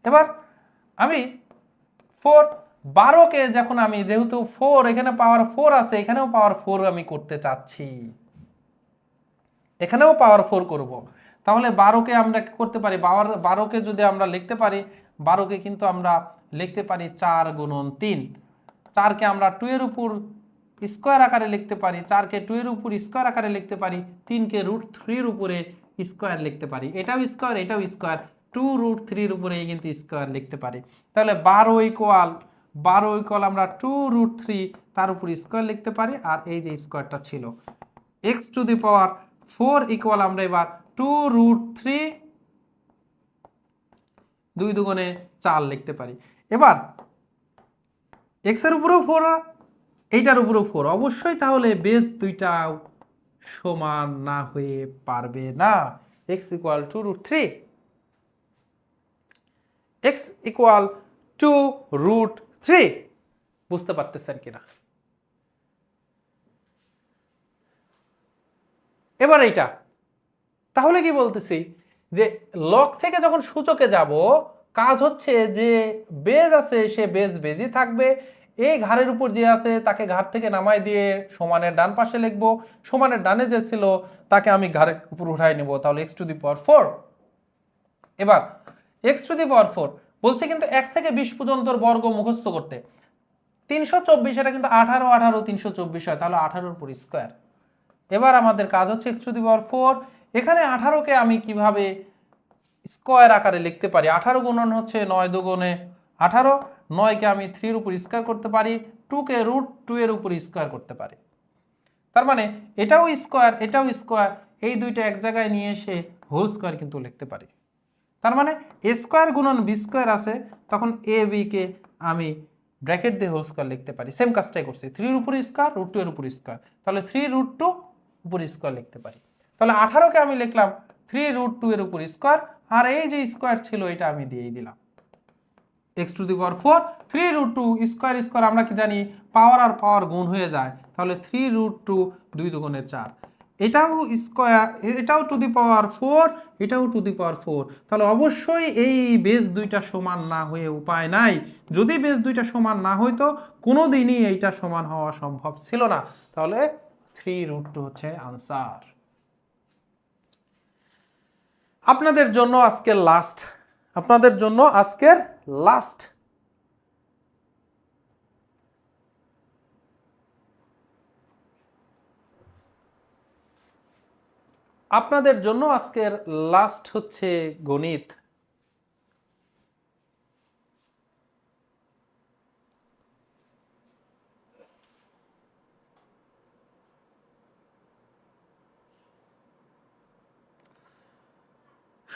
Speaker 1: এবার আমি 4 12কে যখন আমি যেহেতু 4 এখানে পাওয়ার 4 আছে, এখানেও পাওয়ার 4 আমি করতে চাচ্ছি, এখানেও পাওয়ার 4 করব। তাহলে 12কে আমরা কি করতে পারি, 12কে যদি আমরা লিখতে পারি, 12কে কিন্তু আমরা লিখতে পারি 4 গুণন 3। 4কে আমরা 2 এর উপর স্কয়ার আকারে লিখতে পারি, 4কে 2 এর উপর স্কয়ার আকারে লিখতে পারি, 3কে √3 এর উপরে স্কয়ার লিখতে পারি, এটাও স্কয়ার এটাও স্কয়ার, 2√3 এর উপরে কিন্তু স্কয়ার লিখতে পারি। তাহলে 12 ইকুয়াল আমরা 2√3 তার উপর স্কয়ার লিখতে পারি, আর এই যে স্কয়ারটা ছিল x to the power 4 equal আমরা এবার 2√3 2 দুগুণে 4 লিখতে পারি। এবার x এর উপরেও 4 এইটার উপরেও 4, অবশ্যই তাহলে বেস দুইটা সমান না হয়ে পারবে না। x ইকুয়াল 2√3, x ইকুয়াল 2√3, বুঝতে পারতেছেন কিনা? এবার এইটা তাহলে কি বলতেছি যে লগ থেকে যখন সূচকে যাব, কাজ হচ্ছে যে বেজ আছে সে বেজই থাকবে, এই ঘাড়ের উপর যে আছে তাকে ঘাড় থেকে নামাই দিয়ে সমানের ডান পাশে লিখবো, সমানের ডানে যে ছিল তাকে আমি ঘাড়ের উপর উঠাই নেব, তাহলে x টু দি পাওয়ার 4। এবার x টু দি পাওয়ার 4 বলছে কিন্তু 1 থেকে 20 পর্যন্ত বর্গ মুখস্থ করতে। 324 এটা কিন্তু 18 18 324 হয়, তাহলে 18 উপর স্কয়ার। এবার আমাদের কাজ হচ্ছে x টু দি পাওয়ার 4, এখানে 18কে আমি কিভাবে স্কয়ার আকারে লিখতে পারি। 18 গুণন হচ্ছে 9 দুগুণে 18, 9কে আমি 3 এর উপর স্কয়ার করতে পারি, 2কে √2 এর উপর স্কয়ার করতে পারি। তার মানে এটাও স্কয়ার, এই দুইটা এক জায়গায় নিয়ে এসে হোল স্কয়ার কিন্তু লিখতে পারি। তার মানে a স্কয়ার গুণন b স্কয়ার আছে, তখন a b কে আমি ব্র্যাকেট দিয়ে হোল স্কয়ার লিখতে পারি। সেম কাজটাই করছি, 3 এর উপর স্কয়ার, √2 এর উপর স্কয়ার, তাহলে 3√2 উপর স্কয়ার লিখতে পারি। তাহলে 18কে আমি লিখলাম 3√2 এর উপর স্কয়ার, আর এই যে স্কয়ার ছিল এটা আমি দিয়েই দিলাম। x to the power 4 3√2 square আমরা কি জানি পাওয়ার আর পাওয়ার গুণ হয়ে যায়, তাহলে 3√2 2 দুগুণে 4, এটাও স্কয়ার, এটাও টু দি পাওয়ার 4, এটাও টু দি পাওয়ার 4, তাহলে অবশ্যই এই বেস দুইটা সমান না হয়ে উপায় নাই। যদি বেস দুইটা সমান না হইতো কোনোদিনই এইটা সমান হওয়া সম্ভব ছিল না, তাহলে 3√2 হচ্ছে আনসার। আপনাদের জন্য আজকের লাস্ট, আপনাদের জন্য আজকের লাস্ট হচ্ছে গণিত।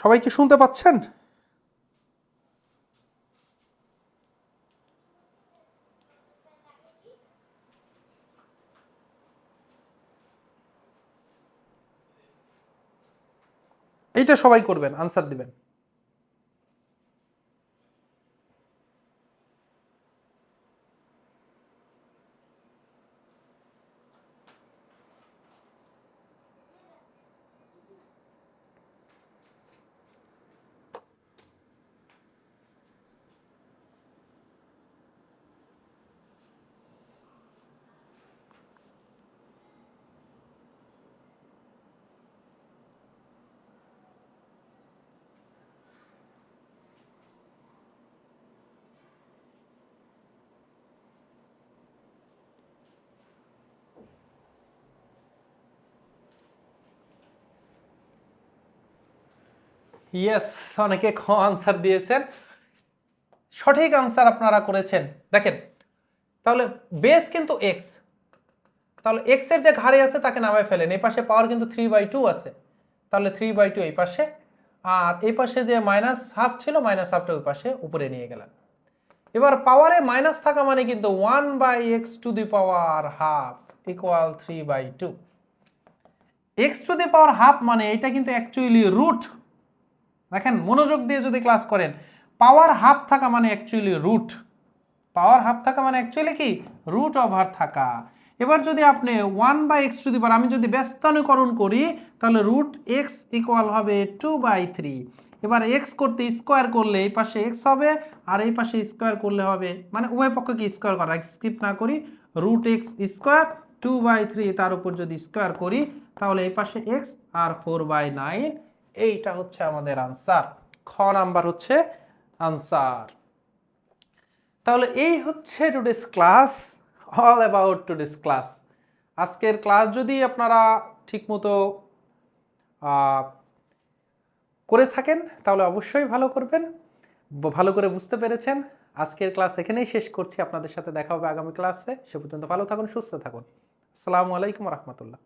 Speaker 1: সবাই কি শুনতে পাচ্ছেন? এইটা সবাই করবেন, আনসার দিবেন। ইয়েস, অনেকে খ আনসার দিয়েছেন। সঠিক আনসার আপনারা করেছেন। দেখেন তাহলে বেস কিন্তু এক্স, তাহলে এক্স এর যে ঘাড়ে আছে তাকে নামায় ফেলেন। এই পাশে পাওয়ার কিন্তু 3/2 আছে, তাহলে 3/2 এই পাশে, আর এই পাশে যে মাইনাস হাফ ছিল মাইনাস হাফটা ওই পাশে উপরে নিয়ে গেলেন। এবার পাওয়ারে মাইনাস থাকা মানে কিন্তু 1/x⁻½ ইকুয়াল 3/2। x⁻½ মানে এটা কিন্তু অ্যাকচুয়ালি রুট। দেখেন মনোযোগ দিয়ে যদি ক্লাস করেন, পাওয়ার হাফ থাকা মানে অ্যাকচুয়ালি রুট। পাওয়ার হাফ থাকা মানে অ্যাকচুয়ালি কি রুট ওভার থাকা। এবার যদি আপনি 1/x⁻, আমি যদি ব্যস্তানুকরণ করি তাহলে রুট এক্স ইকুয়াল হবে 2/3। এবার এক্স করতে স্কোয়ার করলে এই পাশে এক্স হবে, আর এই পাশে স্কোয়ার করলে হবে, মানে উভয় পক্ষকে স্কোয়ার করা, স্কিপ না করি, রুট এক্স স্কোয়ার 2/3 তার উপর যদি স্কোয়ার করি তাহলে এই পাশে এক্স আর 4/9। এইটা হচ্ছে আমাদের আনসার। খ নাম্বার হচ্ছে আনসার। তাহলে এই হচ্ছে today's class, all about today's class. আজকের ক্লাস যদি আপনারা ঠিকমতো করে থাকেন তাহলে অবশ্যই ভালো করবেন, ভালো করে বুঝতে পেরেছেন। আজকের ক্লাস এখানেই শেষ করছি, আপনাদের সাথে দেখা হবে আগামী ক্লাসে। সে পর্যন্ত ভালো থাকুন, সুস্থ থাকুন। আসসালামু আলাইকুম রহমতুল্লাহ।